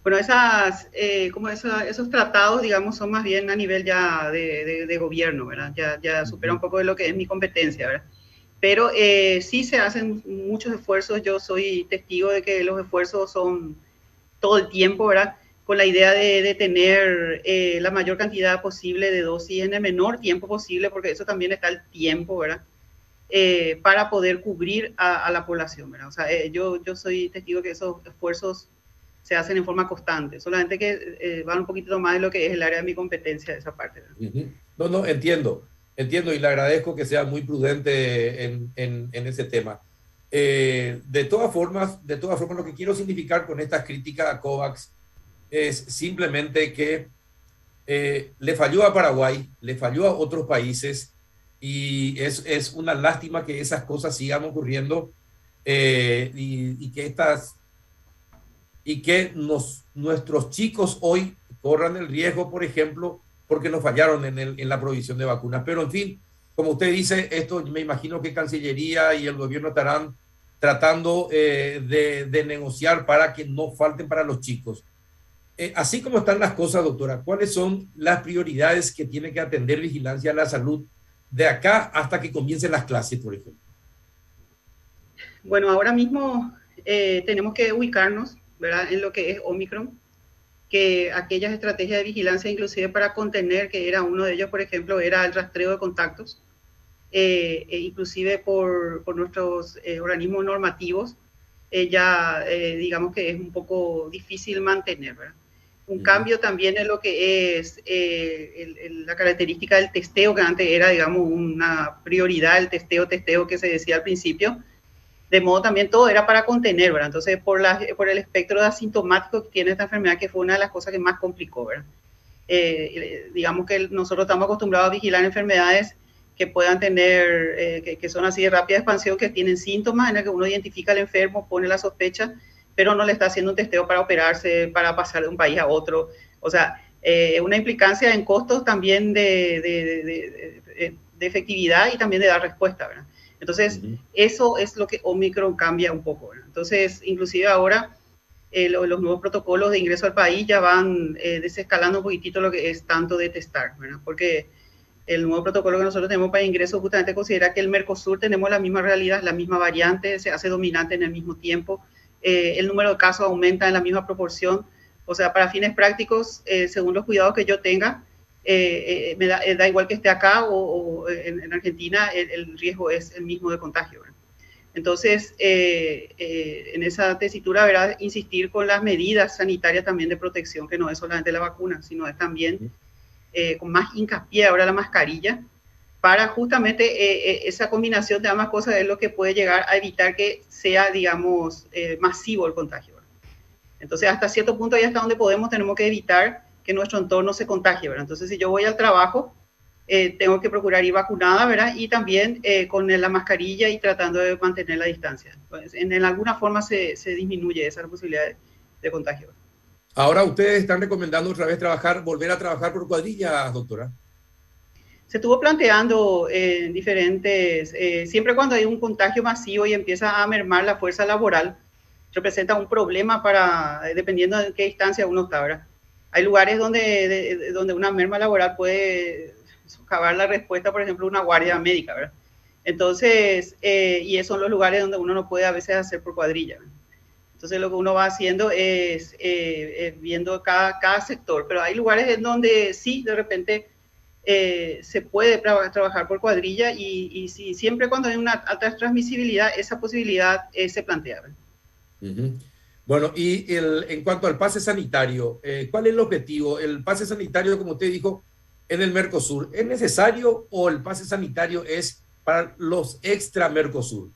Bueno, esos tratados, digamos, son más bien a nivel ya de gobierno, ¿verdad? Ya supera un poco de lo que es mi competencia, ¿verdad? Pero sí se hacen muchos esfuerzos. Yo soy testigo de que los esfuerzos son todo el tiempo, ¿verdad?, con la idea de tener la mayor cantidad posible de dosis en el menor tiempo posible, porque eso también está el tiempo, ¿verdad?, para poder cubrir a la población, ¿verdad? O sea, yo soy testigo que esos esfuerzos se hacen en forma constante, solamente que van un poquito más de lo que es el área de mi competencia de esa parte, ¿verdad? No, entiendo, y le agradezco que sea muy prudente en ese tema. De todas formas, lo que quiero significar con estas críticas a COVAX es simplemente que le falló a Paraguay, le falló a otros países, y es una lástima que esas cosas sigan ocurriendo y que nuestros chicos hoy corran el riesgo, por ejemplo, porque nos fallaron en la provisión de vacunas. Pero, en fin, como usted dice, esto me imagino que Cancillería y el gobierno estarán tratando de negociar para que no falten para los chicos. Así como están las cosas, doctora, ¿cuáles son las prioridades que tiene que atender Vigilancia a la Salud de acá hasta que comiencen las clases, por ejemplo? Bueno, ahora mismo tenemos que ubicarnos, ¿verdad?, en lo que es Omicron, que aquellas estrategias de vigilancia, inclusive para contener, que era uno de ellos, por ejemplo, era el rastreo de contactos, inclusive por nuestros organismos normativos, digamos que es un poco difícil mantener, ¿verdad? Un cambio también en lo que es la característica del testeo, que antes era, digamos, una prioridad, el testeo que se decía al principio. De modo también todo era para contener, ¿verdad? Entonces, por el espectro de asintomático que tiene esta enfermedad, que fue una de las cosas que más complicó, ¿verdad? Digamos que nosotros estamos acostumbrados a vigilar enfermedades que puedan tener, que son así de rápida expansión, que tienen síntomas en el que uno identifica al enfermo, pone la sospecha, pero no le está haciendo un testeo para operarse, para pasar de un país a otro. O sea, una implicancia en costos también de efectividad y también de dar respuesta, ¿verdad? Entonces, eso es lo que Omicron cambia un poco, ¿verdad? Entonces, inclusive ahora, los nuevos protocolos de ingreso al país ya van desescalando un poquitito lo que es tanto de testar, ¿verdad? Porque el nuevo protocolo que nosotros tenemos para ingreso justamente considera que el Mercosur tenemos la misma realidad, la misma variante, se hace dominante en el mismo tiempo, el número de casos aumenta en la misma proporción. O sea, para fines prácticos, según los cuidados que yo tenga, da igual que esté acá o en Argentina, el riesgo es el mismo de contagio, ¿verdad? Entonces, en esa tesitura, ¿verdad?, insistir con las medidas sanitarias también de protección, que no es solamente la vacuna, sino es también con más hincapié ahora la mascarilla, para justamente esa combinación de ambas cosas es lo que puede llegar a evitar que sea, digamos, masivo el contagio, ¿verdad? Entonces, hasta cierto punto y hasta donde tenemos que evitar que nuestro entorno se contagie, ¿verdad? Entonces, si yo voy al trabajo, tengo que procurar ir vacunada, ¿verdad? Y también con la mascarilla y tratando de mantener la distancia. Pues, en alguna forma se disminuye esa posibilidad de contagio. Ahora ustedes están recomendando otra vez volver a trabajar por cuadrillas, doctora. Se estuvo planteando diferentes, siempre cuando hay un contagio masivo y empieza a mermar la fuerza laboral, representa un problema dependiendo de qué distancia uno está, ¿verdad? Hay lugares donde una merma laboral puede socavar la respuesta, por ejemplo, una guardia médica, ¿verdad? Entonces, y esos son los lugares donde uno no puede a veces hacer por cuadrilla, ¿verdad? Entonces, lo que uno va haciendo es viendo cada sector, pero hay lugares en donde sí, de repente, se puede trabajar por cuadrilla y siempre cuando hay una alta transmisibilidad, esa posibilidad se plantea, ¿verdad? Bueno, y en cuanto al pase sanitario, ¿cuál es el objetivo? El pase sanitario, como usted dijo, en el Mercosur, ¿es necesario o el pase sanitario es para los extra Mercosur?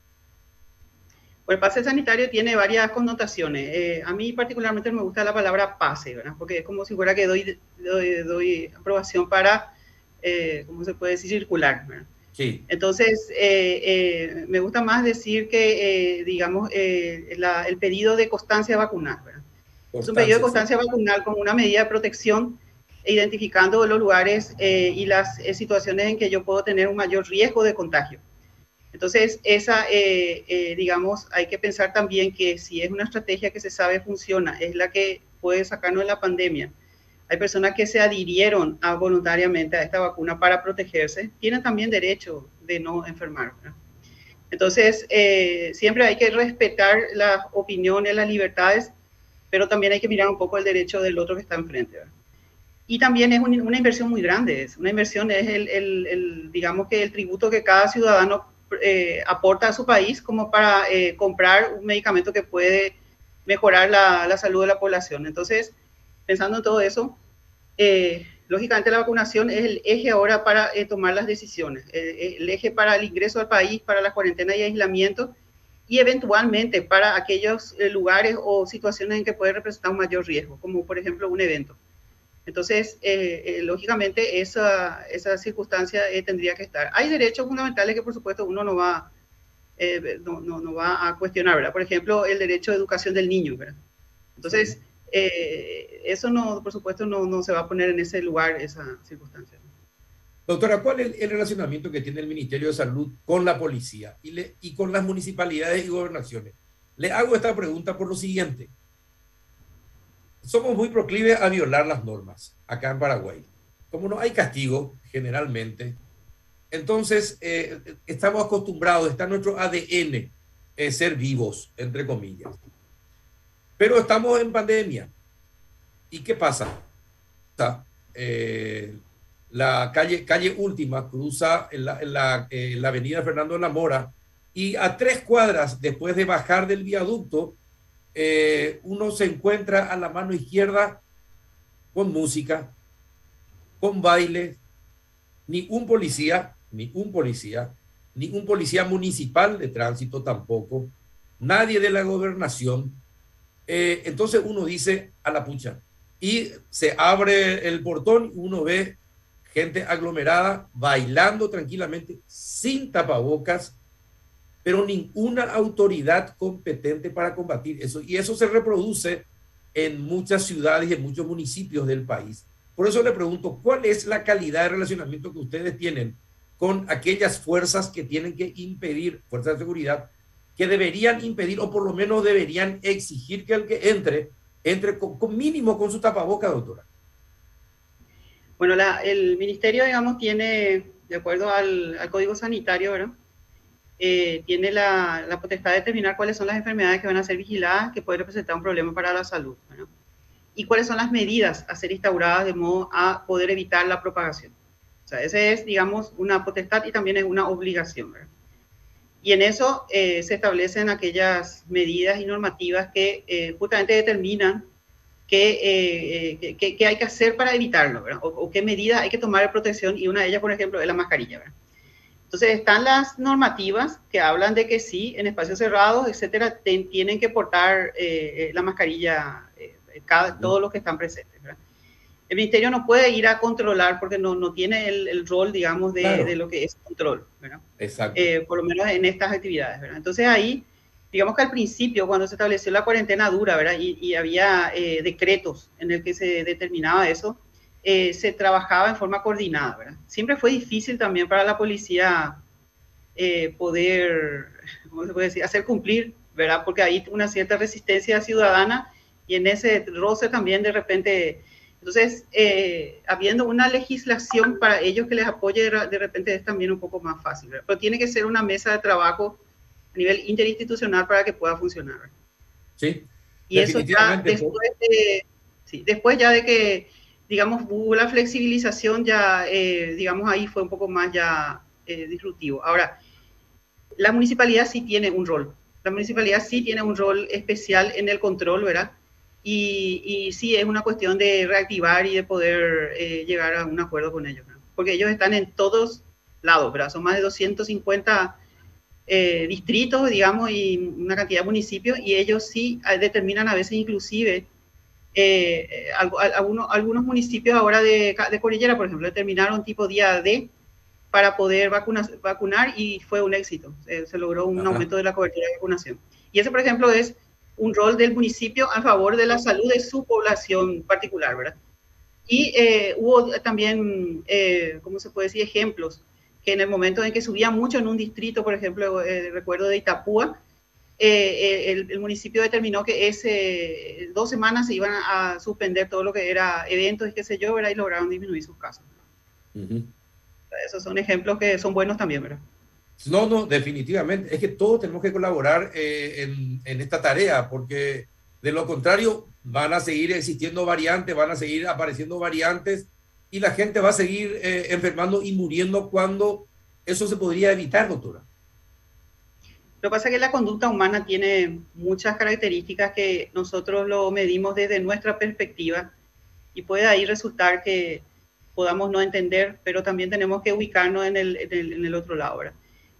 Pues el pase sanitario tiene varias connotaciones. A mí particularmente me gusta la palabra pase, ¿verdad? Porque es como si fuera que doy aprobación para, ¿cómo se puede decir? Circular, ¿verdad? Sí. Entonces, me gusta más decir que, digamos, el pedido de constancia vacunal, ¿verdad? Es un pedido de constancia vacunal con una medida de protección, identificando los lugares y las situaciones en que yo puedo tener un mayor riesgo de contagio. Entonces, digamos, hay que pensar también que si es una estrategia que se sabe funciona, es la que puede sacarnos de la pandemia. Hay personas que se adhirieron voluntariamente a esta vacuna para protegerse, tienen también derecho de no enfermar, ¿verdad? Entonces, siempre hay que respetar las opiniones, las libertades, pero también hay que mirar un poco el derecho del otro que está enfrente, ¿verdad? Y también es una inversión muy grande. Una inversión es digamos que el tributo que cada ciudadano aporta a su país como para comprar un medicamento que puede mejorar la salud de la población. Entonces, pensando en todo eso, lógicamente la vacunación es el eje ahora para tomar las decisiones, el eje para el ingreso al país, para la cuarentena y aislamiento, y eventualmente para aquellos lugares o situaciones en que puede representar un mayor riesgo, como por ejemplo un evento. Entonces, lógicamente, esa circunstancia tendría que estar. Hay derechos fundamentales que, por supuesto, uno no va a cuestionar, ¿verdad? Por ejemplo, el derecho de educación del niño, ¿verdad? Entonces, eso no, por supuesto, no se va a poner en ese lugar, esa circunstancia. Doctora, ¿cuál es el relacionamiento que tiene el Ministerio de Salud con la policía y con las municipalidades y gobernaciones? Le hago esta pregunta por lo siguiente. Somos muy proclives a violar las normas acá en Paraguay. Como no hay castigo, generalmente, entonces estamos acostumbrados, está en nuestro ADN ser vivos, entre comillas. Pero estamos en pandemia. ¿Y qué pasa? La calle Última cruza en la avenida Fernando de la Mora y a 3 cuadras después de bajar del viaducto, uno se encuentra a la mano izquierda con música, con baile, ni un policía municipal de tránsito tampoco, nadie de la gobernación. Entonces uno dice a la pucha, y se abre el portón y uno ve gente aglomerada bailando tranquilamente sin tapabocas, pero ninguna autoridad competente para combatir eso. Y eso se reproduce en muchas ciudades y en muchos municipios del país. Por eso le pregunto, ¿cuál es la calidad de relacionamiento que ustedes tienen con aquellas fuerzas que tienen que impedir, fuerzas de seguridad, que deberían impedir o por lo menos deberían exigir que el que entre con mínimo con su tapaboca, doctora? Bueno, el ministerio, digamos, tiene, de acuerdo al Código Sanitario, ¿verdad? Tiene la potestad de determinar cuáles son las enfermedades que van a ser vigiladas, que pueden representar un problema para la salud, ¿verdad? y cuáles son las medidas a ser instauradas de modo a poder evitar la propagación. O sea, esa es, digamos, una potestad y también es una obligación, ¿verdad? Y en eso se establecen aquellas medidas y normativas que justamente determinan qué hay que hacer para evitarlo, ¿verdad? O qué medidas hay que tomar de protección, y una de ellas, por ejemplo, es la mascarilla, ¿verdad? Entonces están las normativas que hablan de que sí, en espacios cerrados, etcétera, tienen que portar la mascarilla todos los que están presentes, ¿verdad? El ministerio no puede ir a controlar porque no tiene el rol, digamos, de lo que es control, ¿verdad? Exacto. Por lo menos en estas actividades, ¿verdad? Entonces ahí, digamos que al principio, cuando se estableció la cuarentena dura, ¿verdad? Y había decretos en el que se determinaba eso, se trabajaba en forma coordinada, ¿verdad? Siempre fue difícil también para la policía poder, ¿cómo se puede decir?, hacer cumplir, ¿verdad? Porque hay una cierta resistencia ciudadana y en ese roce también de repente... Entonces, habiendo una legislación para ellos que les apoye, de repente es también un poco más fácil, ¿verdad? Pero tiene que ser una mesa de trabajo a nivel interinstitucional para que pueda funcionar, ¿verdad? Sí. Y eso ya después ya de que, digamos, hubo la flexibilización, ya, digamos, ahí fue un poco más ya disruptivo. Ahora, la municipalidad sí tiene un rol. La municipalidad sí tiene un rol especial en el control, ¿verdad? Y sí, es una cuestión de reactivar y de poder llegar a un acuerdo con ellos, ¿no? Porque ellos están en todos lados, ¿verdad? Son más de 250 distritos, digamos, y una cantidad de municipios, y ellos sí determinan a veces inclusive, algunos municipios ahora de Cordillera, por ejemplo, determinaron tipo día D para poder vacunar y fue un éxito. Se logró un aumento de la cobertura de vacunación. Y eso, por ejemplo, es un rol del municipio a favor de la salud de su población particular, ¿verdad? Y hubo también, ¿cómo se puede decir?, ejemplos, que en el momento en que subía mucho en un distrito, por ejemplo, recuerdo de Itapúa, el municipio determinó que 2 semanas se iban a suspender todo lo que era eventos y qué sé yo, ¿verdad? Y lograron disminuir sus casos. Esos son ejemplos que son buenos también, ¿verdad? No, definitivamente. Es que todos tenemos que colaborar en esta tarea, porque de lo contrario van a seguir existiendo variantes, van a seguir apareciendo variantes y la gente va a seguir enfermando y muriendo cuando eso se podría evitar, doctora. Lo que pasa es que la conducta humana tiene muchas características que nosotros lo medimos desde nuestra perspectiva y puede ahí resultar que podamos no entender, pero también tenemos que ubicarnos en el otro lado, ¿verdad?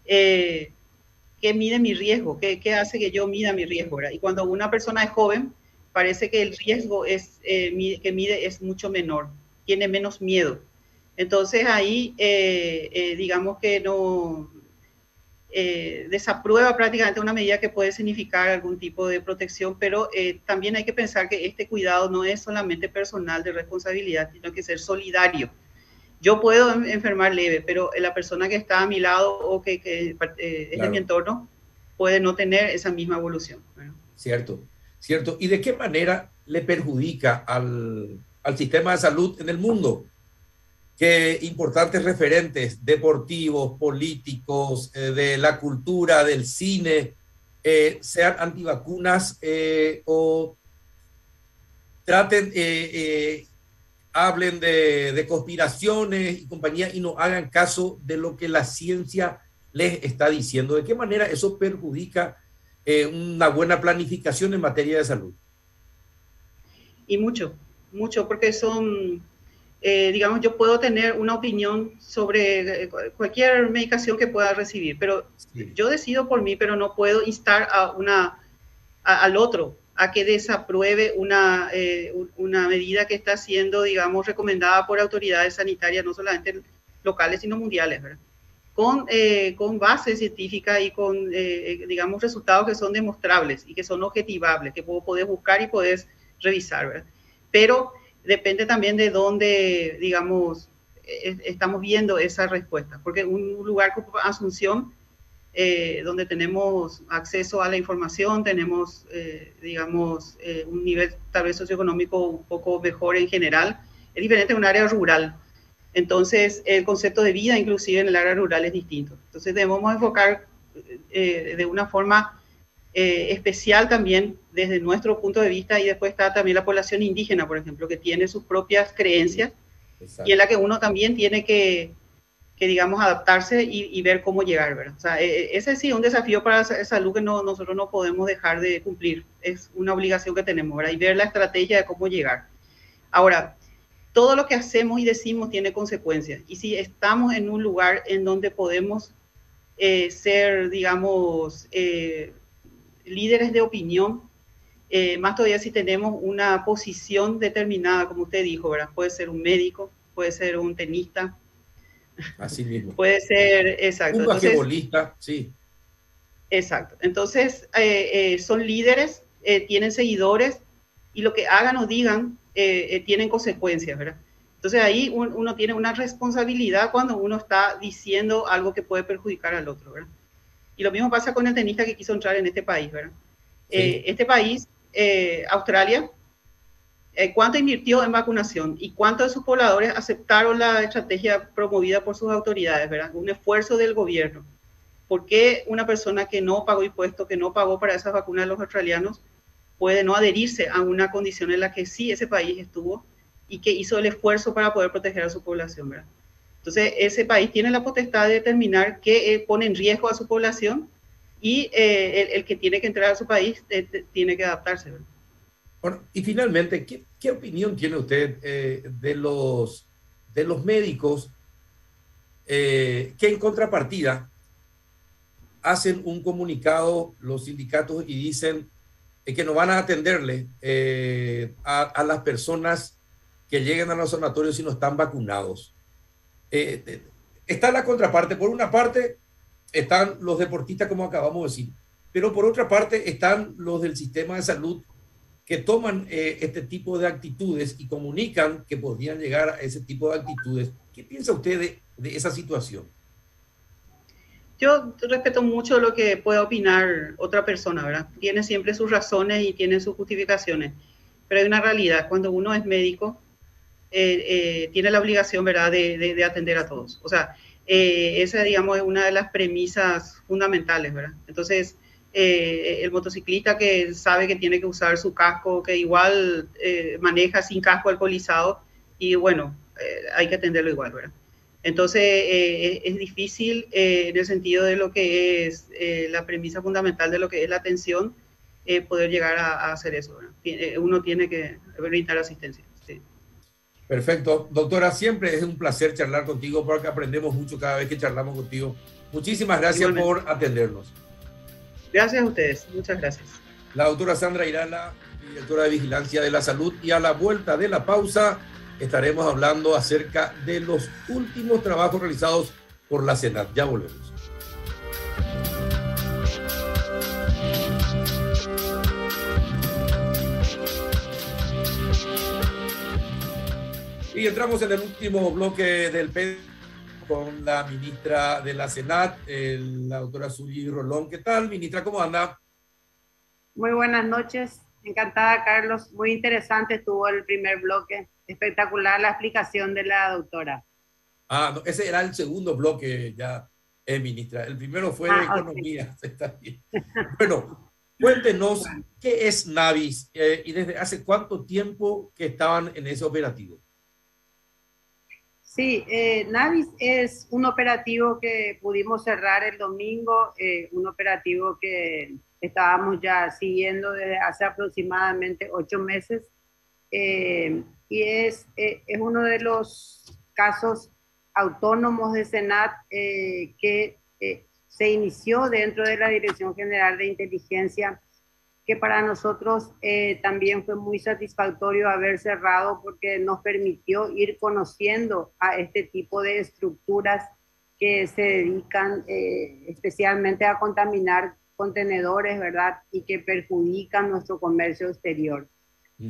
¿Qué mide mi riesgo? ¿Qué hace que yo mida mi riesgo, ¿verdad? Y cuando una persona es joven, parece que el riesgo que mide es mucho menor, tiene menos miedo. Entonces ahí, digamos que no desaprueba prácticamente una medida que puede significar algún tipo de protección, pero también hay que pensar que este cuidado no es solamente personal de responsabilidad, sino que ser solidario. Yo puedo enfermar leve, pero la persona que está a mi lado o que es de mi entorno puede no tener esa misma evolución, ¿verdad? Cierto. ¿Y de qué manera le perjudica al sistema de salud en el mundo que importantes referentes deportivos, políticos, de la cultura, del cine, sean antivacunas o traten... hablen de conspiraciones y compañía y no hagan caso de lo que la ciencia les está diciendo? ¿De qué manera eso perjudica una buena planificación en materia de salud? Y mucho, porque son, digamos, yo puedo tener una opinión sobre cualquier medicación que pueda recibir, pero sí, yo decido por mí, pero no puedo instar al otro a que desapruebe una medida que está siendo, digamos, recomendada por autoridades sanitarias, no solamente locales, sino mundiales, ¿verdad? Con base científica y con, digamos, resultados que son demostrables y que son objetivables, que podés buscar y podés revisar, ¿verdad? Pero depende también de dónde, digamos, estamos viendo esa respuesta, porque un lugar como Asunción, donde tenemos acceso a la información, tenemos, digamos, un nivel tal vez socioeconómico un poco mejor en general, es diferente de un área rural. Entonces, el concepto de vida, inclusive en el área rural, es distinto. Entonces, debemos enfocar de una forma especial también desde nuestro punto de vista, y después está también la población indígena, por ejemplo, que tiene sus propias creencias. Exacto. Y en la que uno también tiene que digamos, adaptarse y ver cómo llegar, ¿verdad? O sea, ese sí es un desafío para la salud que nosotros no podemos dejar de cumplir. Es una obligación que tenemos, ¿verdad? Y ver la estrategia de cómo llegar. Ahora, todo lo que hacemos y decimos tiene consecuencias. Y si estamos en un lugar en donde podemos ser, digamos, líderes de opinión, más todavía si tenemos una posición determinada, como usted dijo, ¿verdad? Puede ser un médico, puede ser un tenista, así mismo. Puede ser, exacto. Un basquetbolista, sí. Exacto. Entonces, son líderes, tienen seguidores, y lo que hagan o digan tienen consecuencias, ¿verdad? Entonces, ahí uno tiene una responsabilidad cuando uno está diciendo algo que puede perjudicar al otro, ¿verdad? Y lo mismo pasa con el tenista que quiso entrar en este país, ¿verdad? Sí. Este país, Australia, ¿cuánto invirtió en vacunación y cuántos de sus pobladores aceptaron la estrategia promovida por sus autoridades, ¿verdad? Un esfuerzo del gobierno. ¿Por qué una persona que no pagó impuestos, que no pagó para esas vacunas de los australianos, puede no adherirse a una condición en la que sí ese país estuvo y que hizo el esfuerzo para poder proteger a su población, ¿verdad? Entonces, ese país tiene la potestad de determinar qué pone en riesgo a su población, y el que tiene que entrar a su país tiene que adaptarse, ¿verdad? Bueno, y finalmente, ¿qué opinión tiene usted de los médicos que en contrapartida hacen un comunicado los sindicatos y dicen que no van a atenderle a las personas que lleguen a los sanatorios si no están vacunados? Está la contraparte. Por una parte están los deportistas, como acabamos de decir, pero por otra parte están los del sistema de salud que toman este tipo de actitudes y comunican que podrían llegar a ese tipo de actitudes. ¿Qué piensa usted de esa situación? Yo respeto mucho lo que pueda opinar otra persona, ¿verdad? Tiene siempre sus razones y tiene sus justificaciones, pero hay una realidad. Cuando uno es médico, tiene la obligación, ¿verdad?, de atender a todos. O sea, esa, digamos, es una de las premisas fundamentales, ¿verdad? Entonces, el motociclista que sabe que tiene que usar su casco, que igual maneja sin casco alcoholizado, y bueno, hay que atenderlo igual, ¿verdad? Entonces, es difícil en el sentido de lo que es la premisa fundamental de lo que es la atención, poder llegar a hacer eso, ¿verdad? Uno tiene que brindar asistencia. Sí. Perfecto. Doctora, siempre es un placer charlar contigo porque aprendemos mucho cada vez que charlamos contigo. Muchísimas gracias por atendernos. Gracias a ustedes. Muchas gracias. La doctora Sandra Irala, directora de Vigilancia de la Salud, y a la vuelta de la pausa estaremos hablando acerca de los últimos trabajos realizados por la Senat. Ya volvemos. Y entramos en el último bloque del PED con la ministra de la Senat, la doctora Zully Rolón. ¿Qué tal, ministra? ¿Cómo anda? Muy buenas noches. Encantada, Carlos. Muy interesante estuvo el primer bloque. Espectacular la explicación de la doctora. Ah, no, ese era el segundo bloque ya, ministra. El primero fue de economía. Okay. Está bien. Bueno, cuéntenos qué es Navis y desde hace cuánto tiempo que estaban en ese operativo. Sí, Navis es un operativo que pudimos cerrar el domingo, un operativo que estábamos ya siguiendo desde hace aproximadamente 8 meses, y es uno de los casos autónomos de Senat que se inició dentro de la Dirección General de Inteligencia, que para nosotros también fue muy satisfactorio haber cerrado porque nos permitió ir conociendo a este tipo de estructuras que se dedican especialmente a contaminar contenedores, ¿verdad? Y que perjudican nuestro comercio exterior.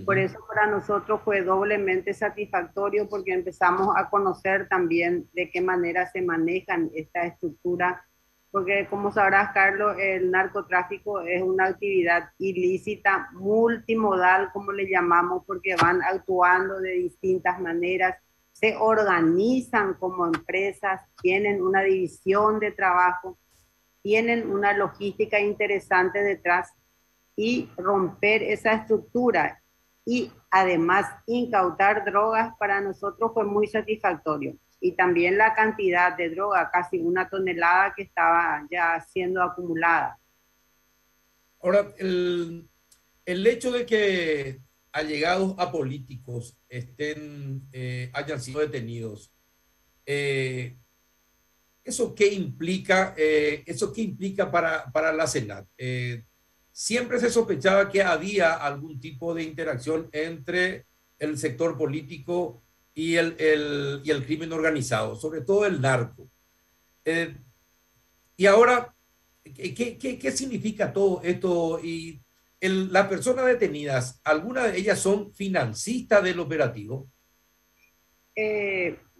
Por eso para nosotros fue doblemente satisfactorio porque empezamos a conocer también de qué manera se manejan esta estructura. Porque como sabrás, Carlos, el narcotráfico es una actividad ilícita, multimodal, como le llamamos, porque van actuando de distintas maneras, se organizan como empresas, tienen una división de trabajo. tienen una logística interesante detrás, y romper esa estructura y además incautar drogas para nosotros fue muy satisfactorio. Y también la cantidad de droga, casi 1 tonelada que estaba ya siendo acumulada. Ahora, el hecho de que allegados a políticos hayan sido detenidos, ¿eso qué implica? ¿Eso qué implica para la CELAC? Siempre se sospechaba que había algún tipo de interacción entre el sector político y el crimen organizado, sobre todo el narco. Y ahora, ¿qué significa todo esto? Y las personas detenidas, ¿algunas de ellas son financistas del operativo?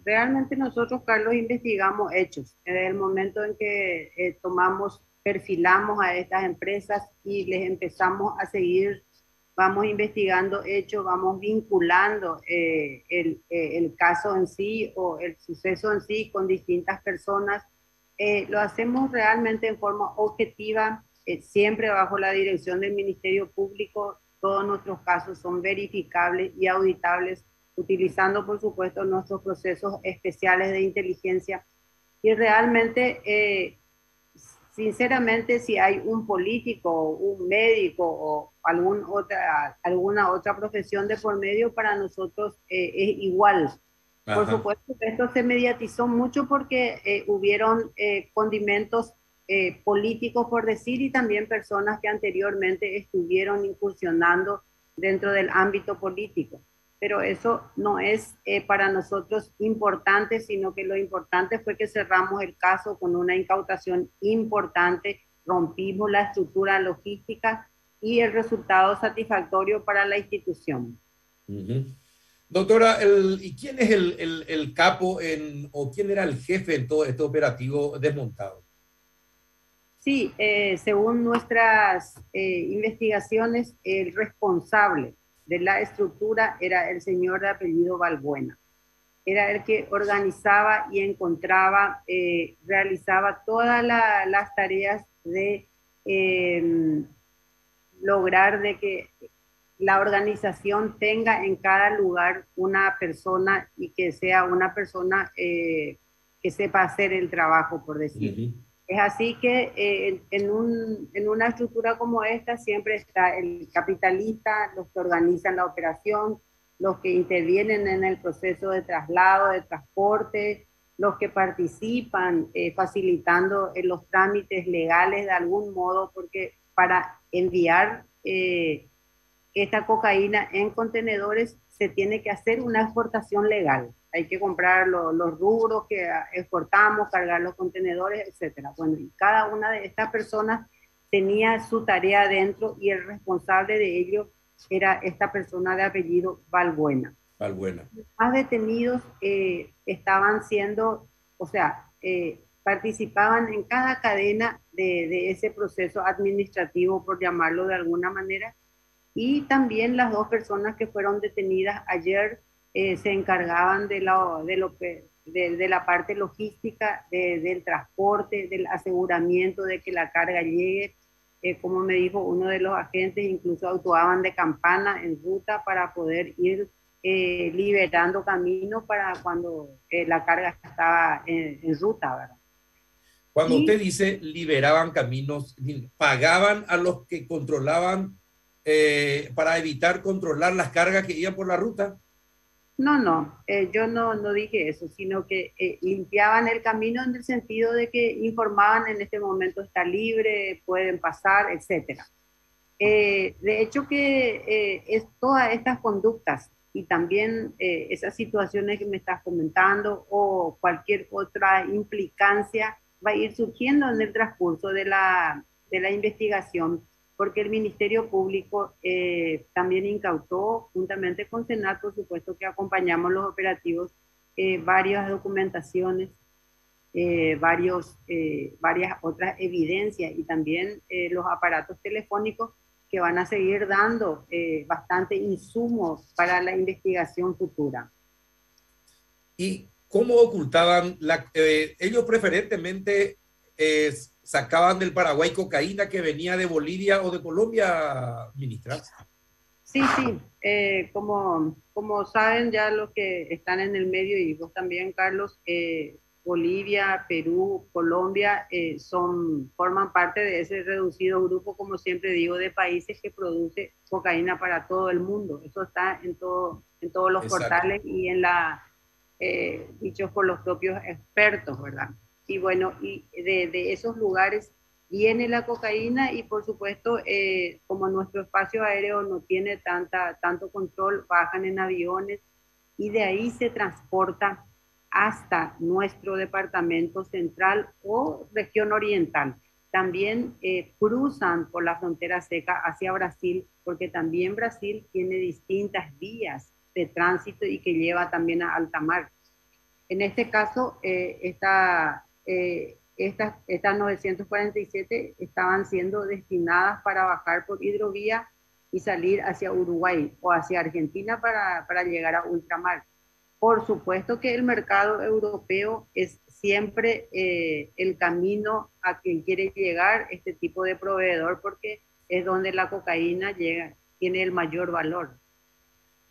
Realmente nosotros, Carlos, investigamos hechos. Desde el momento en que perfilamos a estas empresas y les empezamos a seguir, vamos investigando hechos, vamos vinculando el caso en sí o el suceso en sí con distintas personas. Lo hacemos realmente en forma objetiva, siempre bajo la dirección del Ministerio Público. Todos nuestros casos son verificables y auditables, utilizando, por supuesto, nuestros procesos especiales de inteligencia. Y realmente, sinceramente, si hay un político, un médico o alguna otra profesión de por medio, para nosotros es igual. Ajá. Por supuesto, esto se mediatizó mucho porque hubieron condimentos políticos, por decir, y también personas que anteriormente estuvieron incursionando dentro del ámbito político. Pero eso no es para nosotros importante, sino que lo importante fue que cerramos el caso con una incautación importante, rompimos la estructura logística y el resultado satisfactorio para la institución. Uh-huh. Doctora, ¿y quién es el capo o quién era el jefe en todo este operativo desmontado? Sí, según nuestras investigaciones, el responsable de la estructura era el señor de apellido Balbuena. Era el que organizaba y encontraba, realizaba todas las tareas de lograr de que la organización tenga en cada lugar una persona y que sea una persona que sepa hacer el trabajo, por decir. Uh-huh. Es así que en una estructura como esta siempre está el capitalista, los que organizan la operación, los que intervienen en el proceso de traslado, de transporte, los que participan facilitando los trámites legales de algún modo, porque para enviar esta cocaína en contenedores se tiene que hacer una exportación legal. Hay que comprar los rubros que exportamos, cargar los contenedores, etc. Bueno, y cada una de estas personas tenía su tarea dentro y el responsable de ello era esta persona de apellido Balbuena. Balbuena. Los más detenidos estaban siendo, participaban en cada cadena de ese proceso administrativo, por llamarlo de alguna manera, y también las 2 personas que fueron detenidas ayer se encargaban de la parte logística, del transporte, del aseguramiento de que la carga llegue. Como me dijo uno de los agentes, incluso actuaban de campana en ruta para poder ir liberando camino para cuando la carga estaba en ruta, ¿verdad? Cuando usted dice liberaban caminos, ¿pagaban a los que controlaban para evitar controlar las cargas que iban por la ruta? No, yo no dije eso, sino que limpiaban el camino en el sentido de que informaban en este momento está libre, pueden pasar, etc. De hecho que es todas estas conductas y también esas situaciones que me estás comentando o cualquier otra implicancia va a ir surgiendo en el transcurso de la investigación, porque el Ministerio Público también incautó, juntamente con Senat, por supuesto que acompañamos los operativos, varias documentaciones, varias otras evidencias y también los aparatos telefónicos que van a seguir dando bastante insumos para la investigación futura. ¿Y cómo ocultaban? Ellos preferentemente sacaban del Paraguay cocaína que venía de Bolivia o de Colombia, ministra. Sí, sí, como saben ya los que están en el medio y vos también, Carlos, Bolivia, Perú, Colombia forman parte de ese reducido grupo, como siempre digo, de países que produce cocaína para todo el mundo. Eso está en todos los Exacto. portales y dichos por los propios expertos, ¿verdad? Y bueno, y de esos lugares viene la cocaína y por supuesto, como nuestro espacio aéreo no tiene tanto control, bajan en aviones y de ahí se transporta hasta nuestro departamento central o región oriental. También cruzan por la frontera seca hacia Brasil, porque también Brasil tiene distintas vías de tránsito y que lleva también a alta mar. En este caso, estas 947 estaban siendo destinadas para bajar por hidrovía y salir hacia Uruguay o hacia Argentina para llegar a ultramar. Por supuesto que el mercado europeo es siempre el camino a quien quiere llegar este tipo de proveedor, porque es donde la cocaína tiene el mayor valor.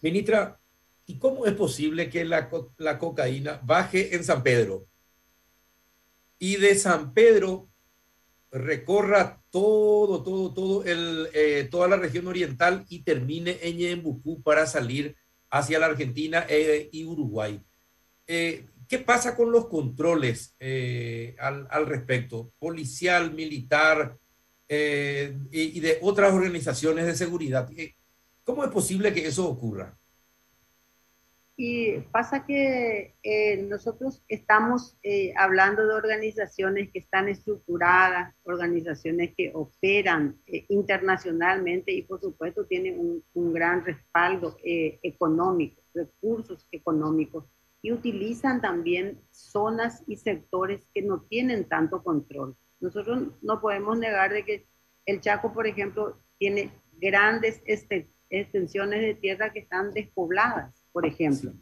Ministra, ¿y cómo es posible que la cocaína baje en San Pedro y de San Pedro recorra toda la región oriental y termine en Ñembucú para salir hacia la Argentina y Uruguay? ¿Qué pasa con los controles al respecto? Policial, militar y de otras organizaciones de seguridad. ¿Cómo es posible que eso ocurra? Y pasa que nosotros estamos hablando de organizaciones que están estructuradas, organizaciones que operan internacionalmente y por supuesto tienen un gran respaldo económico, recursos económicos, y utilizan también zonas y sectores que no tienen tanto control. Nosotros no podemos negar de que el Chaco, por ejemplo, tiene grandes extensiones de tierra que están despobladas, por ejemplo,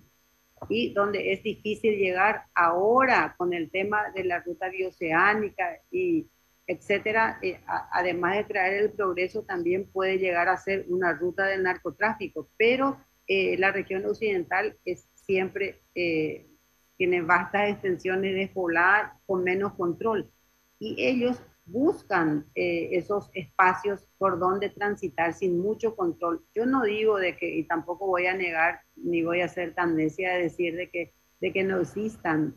y donde es difícil llegar ahora con el tema de la ruta bioceánica y etcétera. Además de traer el progreso, también puede llegar a ser una ruta del narcotráfico, pero la región occidental siempre tiene vastas extensiones despobladas con menos control y ellos buscan esos espacios por donde transitar sin mucho control. Yo no digo de que, y tampoco voy a negar, ni voy a ser tan necia de decir de que no existan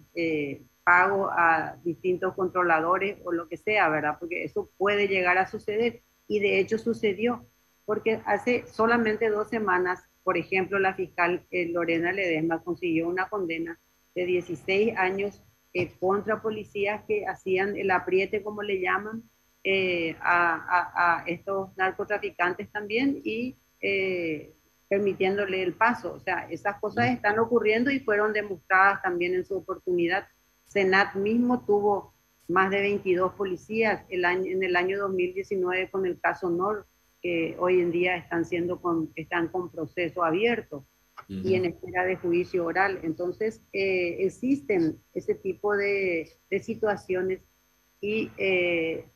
pago a distintos controladores o lo que sea, ¿verdad? Porque eso puede llegar a suceder y de hecho sucedió, porque hace solamente 2 semanas, por ejemplo, la fiscal Lorena Ledesma consiguió una condena de 16 años contra policías que hacían el apriete, como le llaman, a estos narcotraficantes también y permitiéndole el paso. O sea, esas cosas están ocurriendo y fueron demostradas también en su oportunidad. Senat mismo tuvo más de 22 policías en el año 2019 con el caso NOR, que hoy en día están con proceso abierto y en espera de juicio oral. Entonces, existen ese tipo de situaciones y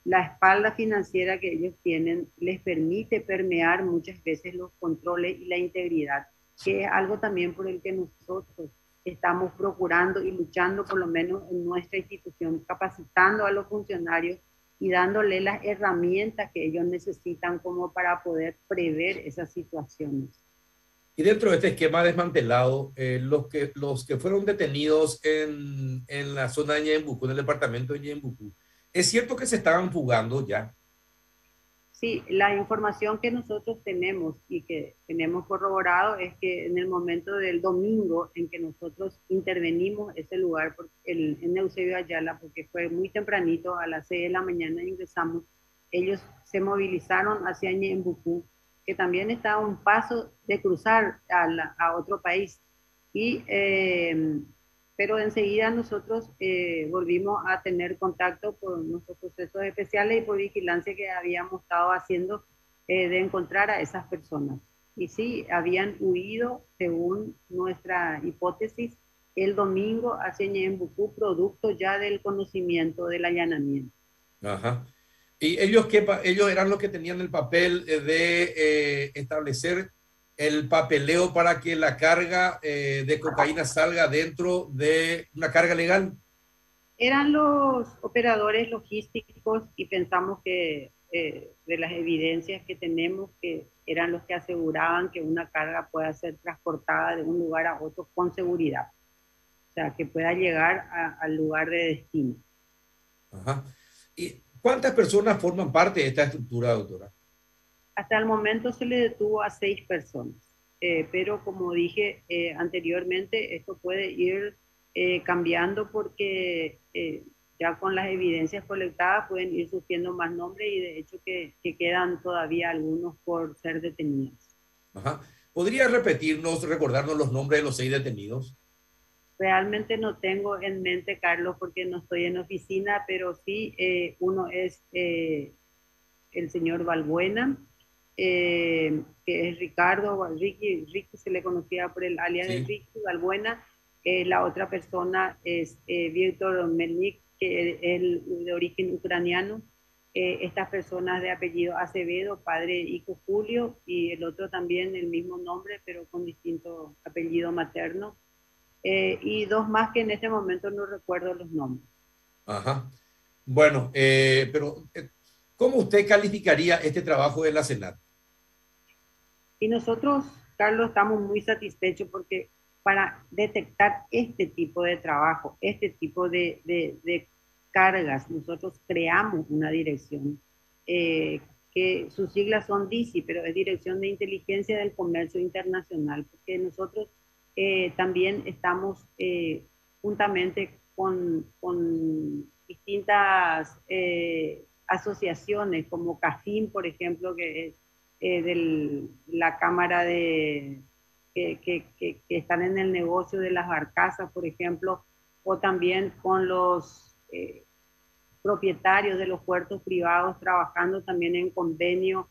la espalda financiera que ellos tienen les permite permear muchas veces los controles y la integridad, que es algo también por el que nosotros estamos procurando y luchando, por lo menos en nuestra institución, capacitando a los funcionarios y dándole las herramientas que ellos necesitan como para poder prever esas situaciones. Y dentro de este esquema desmantelado, los que fueron detenidos en la zona de Ñembucú, en el departamento de Ñembucú, ¿es cierto que se estaban fugando ya? Sí, la información que nosotros tenemos y que tenemos corroborado es que en el momento del domingo en que nosotros intervenimos ese lugar en Eusebio Ayala, porque fue muy tempranito, a las 6 de la mañana ingresamos, ellos se movilizaron hacia Ñembucú, que también está a un paso de cruzar a otro país. Pero enseguida nosotros volvimos a tener contacto por nuestros procesos especiales y por vigilancia que habíamos estado haciendo de encontrar a esas personas. Y sí, habían huido, según nuestra hipótesis, el domingo hacia Ñembucú, producto ya del conocimiento del allanamiento. Ajá. ¿Y ellos ellos eran los que tenían el papel de establecer el papeleo para que la carga de cocaína salga dentro de una carga legal? Eran los operadores logísticos y pensamos que de las evidencias que tenemos que eran los que aseguraban que una carga pueda ser transportada de un lugar a otro con seguridad. O sea, que pueda llegar al lugar de destino. Ajá. ¿Y cuántas personas forman parte de esta estructura, doctora? Hasta el momento se le detuvo a 6 personas, pero como dije anteriormente, esto puede ir cambiando porque ya con las evidencias colectadas pueden ir surgiendo más nombres y de hecho que quedan todavía algunos por ser detenidos. Ajá. ¿Podría repetirnos, recordarnos los nombres de los 6 detenidos? Realmente no tengo en mente, Carlos, porque no estoy en oficina, pero sí, uno es el señor Balbuena, que es Ricardo, Ricky se le conocía por el alias de Ricky Balbuena. La otra persona es Víctor Melnik, que es de origen ucraniano. Estas personas de apellido Acevedo, padre hijo Julio, y el otro también el mismo nombre, pero con distinto apellido materno. Y 2 más que en este momento no recuerdo los nombres. Ajá. Bueno, pero ¿cómo usted calificaría este trabajo de la Senat? Y nosotros, Carlos, estamos muy satisfechos porque para detectar este tipo de trabajo, este tipo de cargas, nosotros creamos una dirección que sus siglas son DICI, pero es Dirección de Inteligencia del Comercio Internacional, porque nosotros también estamos juntamente con distintas asociaciones como CAFIN, por ejemplo, que es de la Cámara que están en el negocio de las barcazas, por ejemplo, o también con los propietarios de los puertos privados trabajando también en convenio,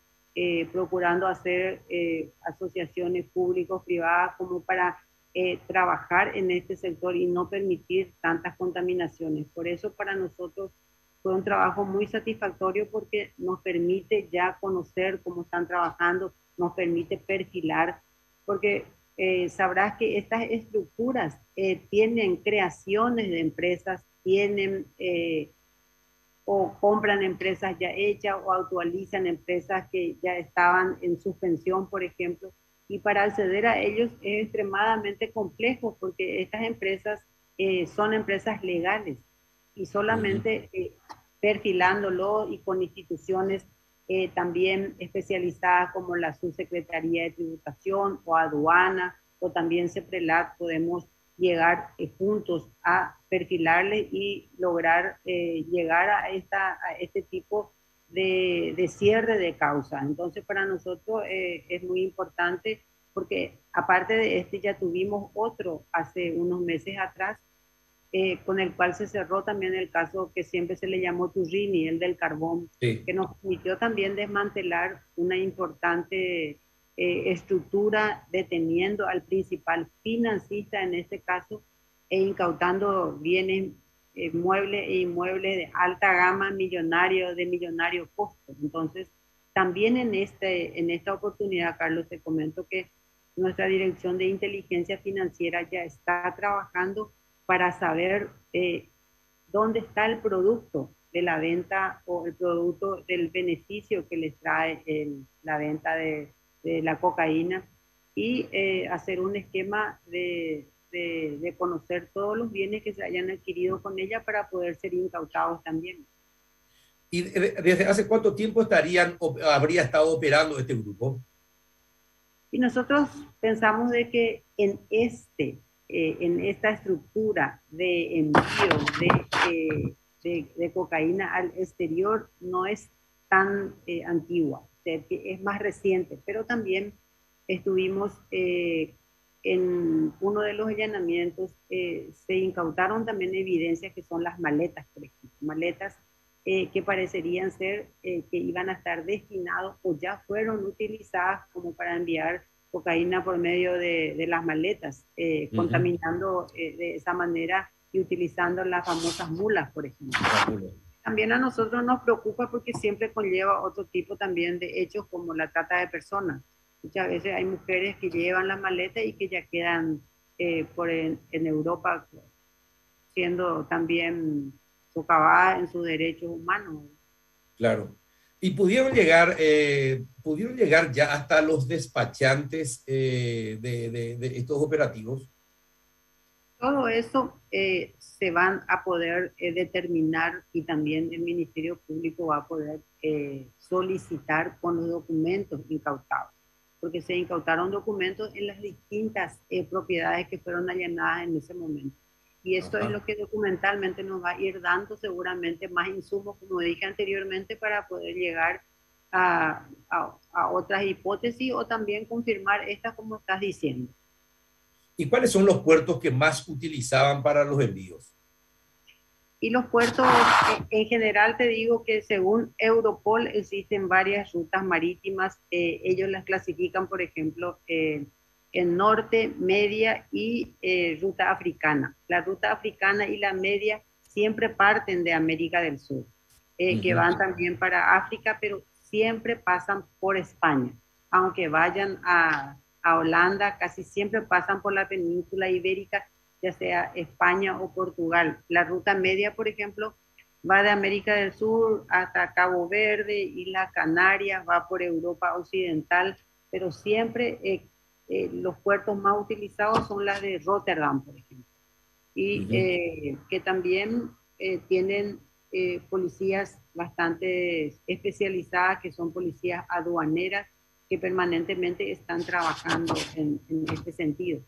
procurando hacer asociaciones públicos-privadas como para trabajar en este sector y no permitir tantas contaminaciones. Por eso para nosotros fue un trabajo muy satisfactorio porque nos permite ya conocer cómo están trabajando, nos permite perfilar, porque sabrás que estas estructuras tienen creaciones de empresas, tienen o compran empresas ya hechas o actualizan empresas que ya estaban en suspensión, por ejemplo, y para acceder a ellos es extremadamente complejo porque estas empresas son empresas legales y solamente perfilándolo y con instituciones también especializadas como la Subsecretaría de Tributación o Aduana o también CEPRELAT podemos llegar juntos a perfilarle y lograr llegar a este tipo de cierre de causa. Entonces para nosotros es muy importante porque aparte de este ya tuvimos otro hace unos meses atrás con el cual se cerró también el caso que siempre se le llamó Turrini, el del carbón, que nos permitió también desmantelar una importante estructura deteniendo al principal financista en este caso e incautando bienes muebles e inmuebles de alta gama millonario, de millonario costo. Entonces, también en esta oportunidad, Carlos, te comento que nuestra Dirección de Inteligencia Financiera ya está trabajando para saber dónde está el producto de la venta o el producto del beneficio que les trae la venta de la cocaína y hacer un esquema de conocer todos los bienes que se hayan adquirido con ella para poder ser incautados también. ¿Y desde hace cuánto tiempo habría estado operando este grupo? Y nosotros pensamos de que en esta estructura de envío de cocaína al exterior no es tan antigua, es más reciente, pero también estuvimos en uno de los allanamientos, se incautaron también evidencias que son las maletas, por ejemplo, maletas que parecerían ser que iban a estar destinados o ya fueron utilizadas como para enviar cocaína por medio de las maletas, contaminando de esa manera y utilizando las famosas mulas, por ejemplo. También a nosotros nos preocupa porque siempre conlleva otro tipo también de hechos como la trata de personas. Muchas veces hay mujeres que llevan la maleta y que ya quedan en Europa siendo también socavadas en sus derechos humanos. Claro. Y pudieron llegar ya hasta los despachantes de estos operativos. Todo eso se van a poder determinar y también el Ministerio Público va a poder solicitar con los documentos incautados, porque se incautaron documentos en las distintas propiedades que fueron allanadas en ese momento. Y esto es lo que documentalmente nos va a ir dando seguramente más insumos, como dije anteriormente, para poder llegar a otras hipótesis o también confirmar estas como estás diciendo. ¿Y cuáles son los puertos que más utilizaban para los envíos? Y los puertos, en general te digo que según Europol existen varias rutas marítimas. Ellos las clasifican, por ejemplo, en norte, media y ruta africana. La ruta africana y la media siempre parten de América del Sur, que van también para África, pero siempre pasan por España. Aunque vayan a Holanda, casi siempre pasan por la península ibérica, ya sea España o Portugal. La ruta media, por ejemplo, va de América del Sur hasta Cabo Verde, Islas Canarias, va por Europa Occidental, pero siempre los puertos más utilizados son las de Rotterdam, por ejemplo, y que también tienen policías bastante especializadas, que son policías aduaneras, que permanentemente están trabajando en este sentido.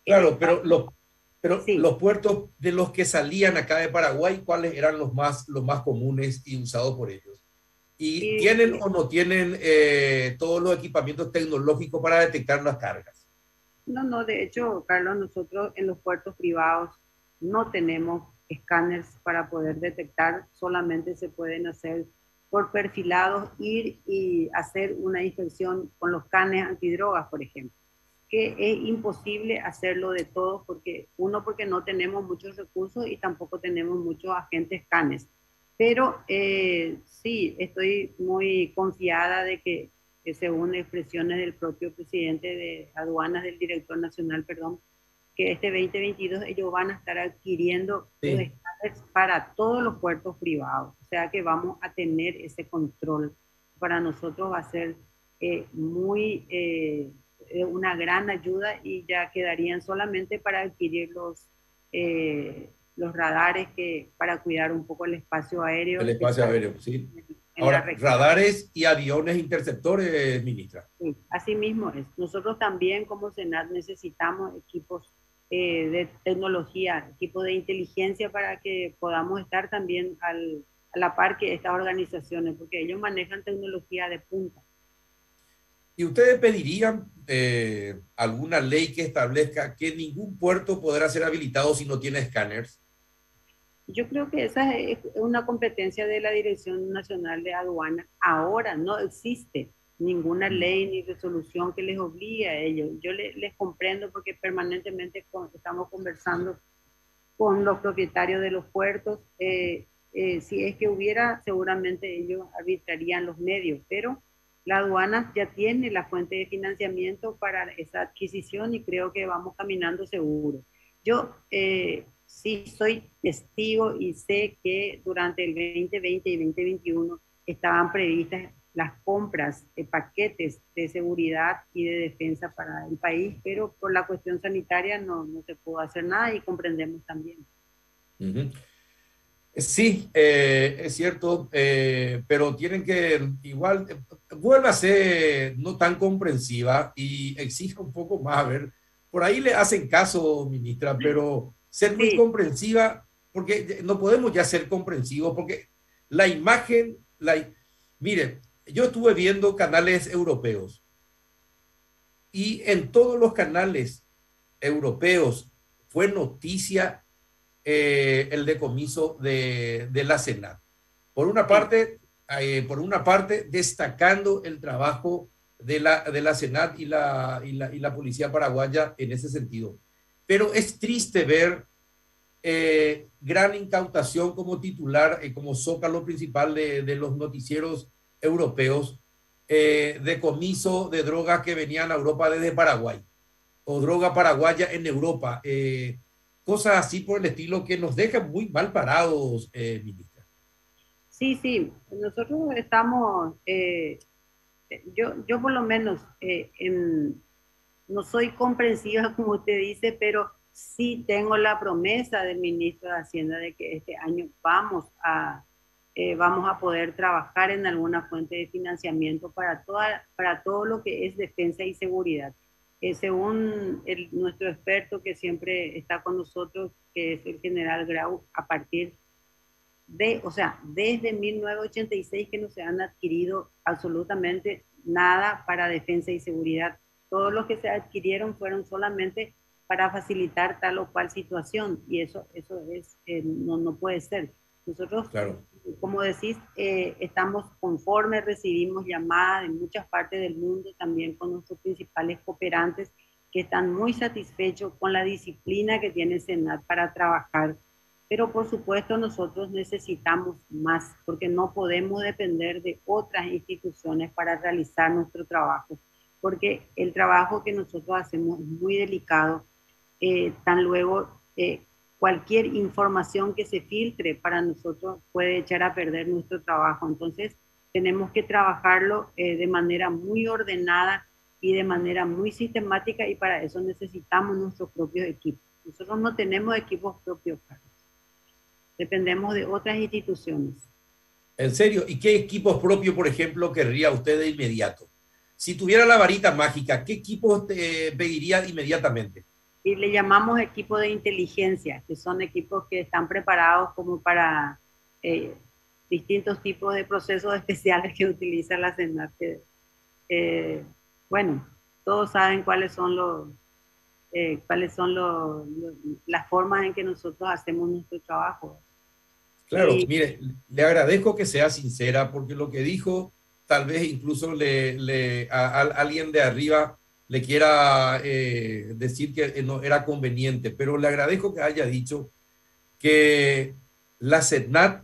Claro, pero los puertos de los que salían acá de Paraguay, ¿cuáles eran los más comunes y usados por ellos? ¿Y tienen o no tienen todos los equipamientos tecnológicos para detectar las cargas? No, de hecho, Carlos, nosotros en los puertos privados no tenemos escáneres para poder detectar, solamente se pueden hacer por perfilados, ir y hacer una inspección con los canes antidrogas, por ejemplo, que es imposible hacerlo de todos, porque no tenemos muchos recursos y tampoco tenemos muchos agentes canes. Pero sí, estoy muy confiada de que según expresiones del propio presidente de aduanas, del director nacional, perdón, que este 2022 ellos van a estar adquiriendo los escáneres para todos los puertos privados. O sea que vamos a tener ese control. Para nosotros va a ser una gran ayuda y ya quedarían solamente para adquirir los radares para cuidar un poco el espacio aéreo. El espacio aéreo, sí. Ahora, radares y aviones interceptores, ministra. Sí, así mismo es. Nosotros también como Senat necesitamos equipos de tecnología, equipos de inteligencia para que podamos estar también a la par que estas organizaciones, porque ellos manejan tecnología de punta. ¿Y ustedes pedirían alguna ley que establezca que ningún puerto podrá ser habilitado si no tiene escáneres? Yo creo que esa es una competencia de la Dirección Nacional de Aduana. Ahora no existe ninguna ley ni resolución que les obligue a ellos. Yo les comprendo porque permanentemente estamos conversando con los propietarios de los puertos. Si es que hubiera, seguramente ellos arbitrarían los medios, pero la aduana ya tiene la fuente de financiamiento para esa adquisición y creo que vamos caminando seguro. Yo sí soy testigo y sé que durante el 2020 y 2021 estaban previstas las compras de paquetes de seguridad y de defensa para el país, pero por la cuestión sanitaria no se pudo hacer nada y comprendemos también. Sí, es cierto, pero tienen que igual, vuelve a ser no tan comprensiva y exija un poco más, a ver, por ahí le hacen caso, ministra, pero ser muy comprensiva, porque no podemos ya ser comprensivos, porque la imagen, mire, yo estuve viendo canales europeos y en todos los canales europeos fue noticia el decomiso de la Senat. Por una parte, destacando el trabajo de la Senat y la policía paraguaya en ese sentido. Pero es triste ver gran incautación como titular, como zócalo principal de los noticieros europeos, decomiso de drogas que venían a Europa desde Paraguay, o droga paraguaya en Europa, cosas así por el estilo que nos dejan muy mal parados, ministra. Sí, sí, nosotros estamos, yo por lo menos no soy comprensiva como usted dice, pero sí tengo la promesa del ministro de Hacienda de que este año vamos a poder trabajar en alguna fuente de financiamiento para todo lo que es defensa y seguridad. Según nuestro experto que siempre está con nosotros, que es el general Grau, desde 1986 que no se han adquirido absolutamente nada para defensa y seguridad. Todos los que se adquirieron fueron solamente para facilitar tal o cual situación, y eso no puede ser. Nosotros, claro, como decís, estamos conformes, recibimos llamadas de muchas partes del mundo, también con nuestros principales cooperantes, que están muy satisfechos con la disciplina que tiene el Senat para trabajar. Pero por supuesto nosotros necesitamos más, porque no podemos depender de otras instituciones para realizar nuestro trabajo, porque el trabajo que nosotros hacemos es muy delicado. Tan luego cualquier información que se filtre para nosotros puede echar a perder nuestro trabajo. Entonces tenemos que trabajarlo de manera muy ordenada y de manera muy sistemática, y para eso necesitamos nuestros propios equipos. Nosotros no tenemos equipos propios, Carlos. Dependemos de otras instituciones. ¿En serio? ¿Y qué equipos propios, por ejemplo, querría usted de inmediato? Si tuviera la varita mágica, ¿qué equipos te pediría inmediatamente? Y le llamamos equipos de inteligencia, que son equipos que están preparados como para distintos tipos de procesos especiales que utiliza la Senat. Bueno, todos saben cuáles son las formas en que nosotros hacemos nuestro trabajo. Claro, mire, le agradezco que sea sincera, porque lo que dijo, tal vez incluso a alguien de arriba le quiera decir que no era conveniente, pero le agradezco que haya dicho que la SEDNAT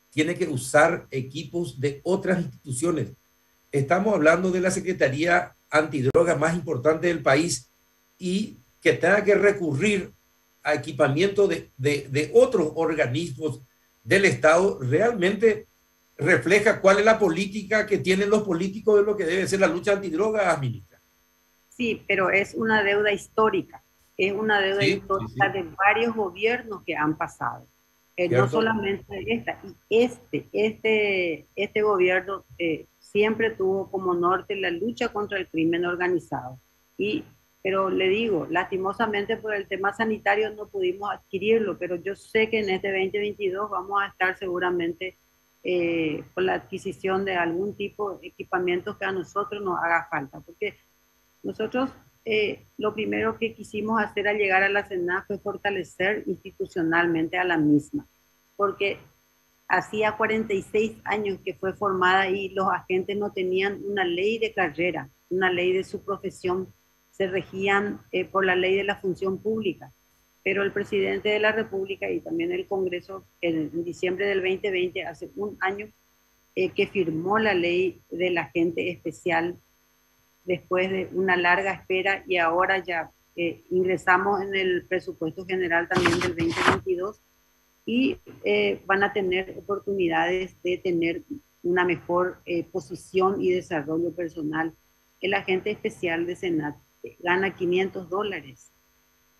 tiene que usar equipos de otras instituciones. Estamos hablando de la Secretaría Antidroga más importante del país, y que tenga que recurrir a equipamiento de otros organismos del Estado, realmente refleja cuál es la política que tienen los políticos de lo que debe ser la lucha antidroga, ministra. Sí, pero es una deuda histórica, es una deuda histórica de varios gobiernos que han pasado. No solamente esta, y este gobierno siempre tuvo como norte la lucha contra el crimen organizado. Pero le digo, lastimosamente por el tema sanitario no pudimos adquirirlo, pero yo sé que en este 2022 vamos a estar seguramente con la adquisición de algún tipo de equipamientos que a nosotros nos haga falta, porque nosotros lo primero que quisimos hacer al llegar a la SENAT fue fortalecer institucionalmente a la misma, porque hacía 46 años que fue formada y los agentes no tenían una ley de carrera, una ley de su profesión, se regían por la ley de la función pública. Pero el presidente de la República y también el Congreso en diciembre del 2020, hace un año, que firmó la ley del agente especial después de una larga espera, y ahora ya ingresamos en el presupuesto general también del 2022, y van a tener oportunidades de tener una mejor posición y desarrollo personal. El agente especial de Senat gana $500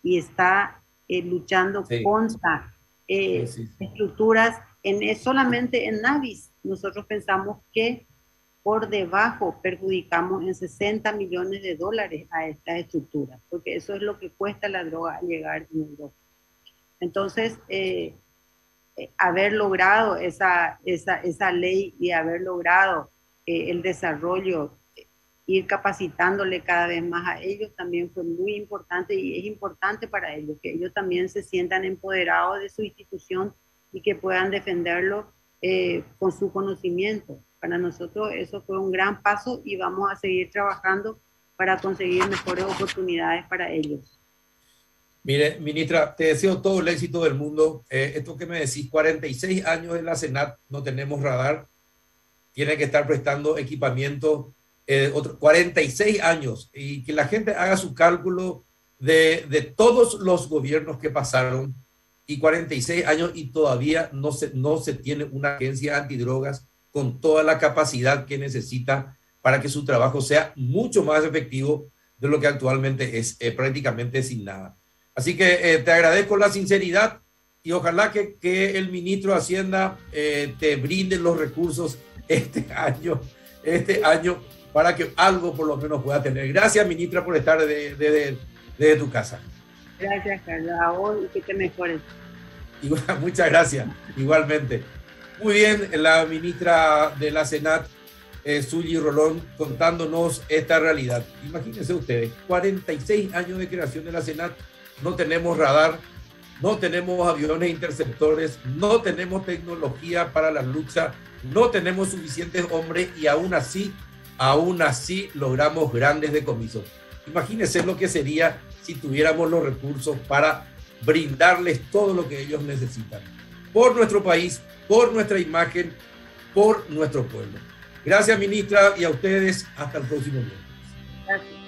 y está luchando contra estructuras solamente en Navis. Nosotros pensamos que por debajo perjudicamos en $60 millones a estas estructuras, porque eso es lo que cuesta la droga al llegar en Europa. Entonces, haber logrado esa ley y haber logrado el desarrollo, ir capacitándole cada vez más a ellos, también fue muy importante, y es importante para ellos que ellos también se sientan empoderados de su institución y que puedan defenderlo con su conocimiento. Para nosotros eso fue un gran paso, y vamos a seguir trabajando para conseguir mejores oportunidades para ellos. Mire, ministra, te deseo todo el éxito del mundo. Esto que me decís, 46 años en la Senat, no tenemos radar, tiene que estar prestando equipamiento, 46 años, y que la gente haga su cálculo de todos los gobiernos que pasaron, y 46 años y todavía no se tiene una agencia antidrogas con toda la capacidad que necesita para que su trabajo sea mucho más efectivo de lo que actualmente es, prácticamente sin nada. Así que te agradezco la sinceridad y ojalá que el ministro de Hacienda te brinde los recursos este año para que algo por lo menos pueda tener. Gracias, ministra, por estar desde tu casa. Gracias, Carlos. A vos y que te mejores. Muchas gracias, igualmente. Muy bien, la ministra de la Senat, Sully Rolón, contándonos esta realidad. Imagínense ustedes, 46 años de creación de la Senat, no tenemos radar, no tenemos aviones interceptores, no tenemos tecnología para la lucha, no tenemos suficientes hombres y aún así logramos grandes decomisos. Imagínense lo que sería si tuviéramos los recursos para brindarles todo lo que ellos necesitan. Por nuestro país, por nuestra imagen, por nuestro pueblo. Gracias, ministra, y a ustedes hasta el próximo viernes. Gracias.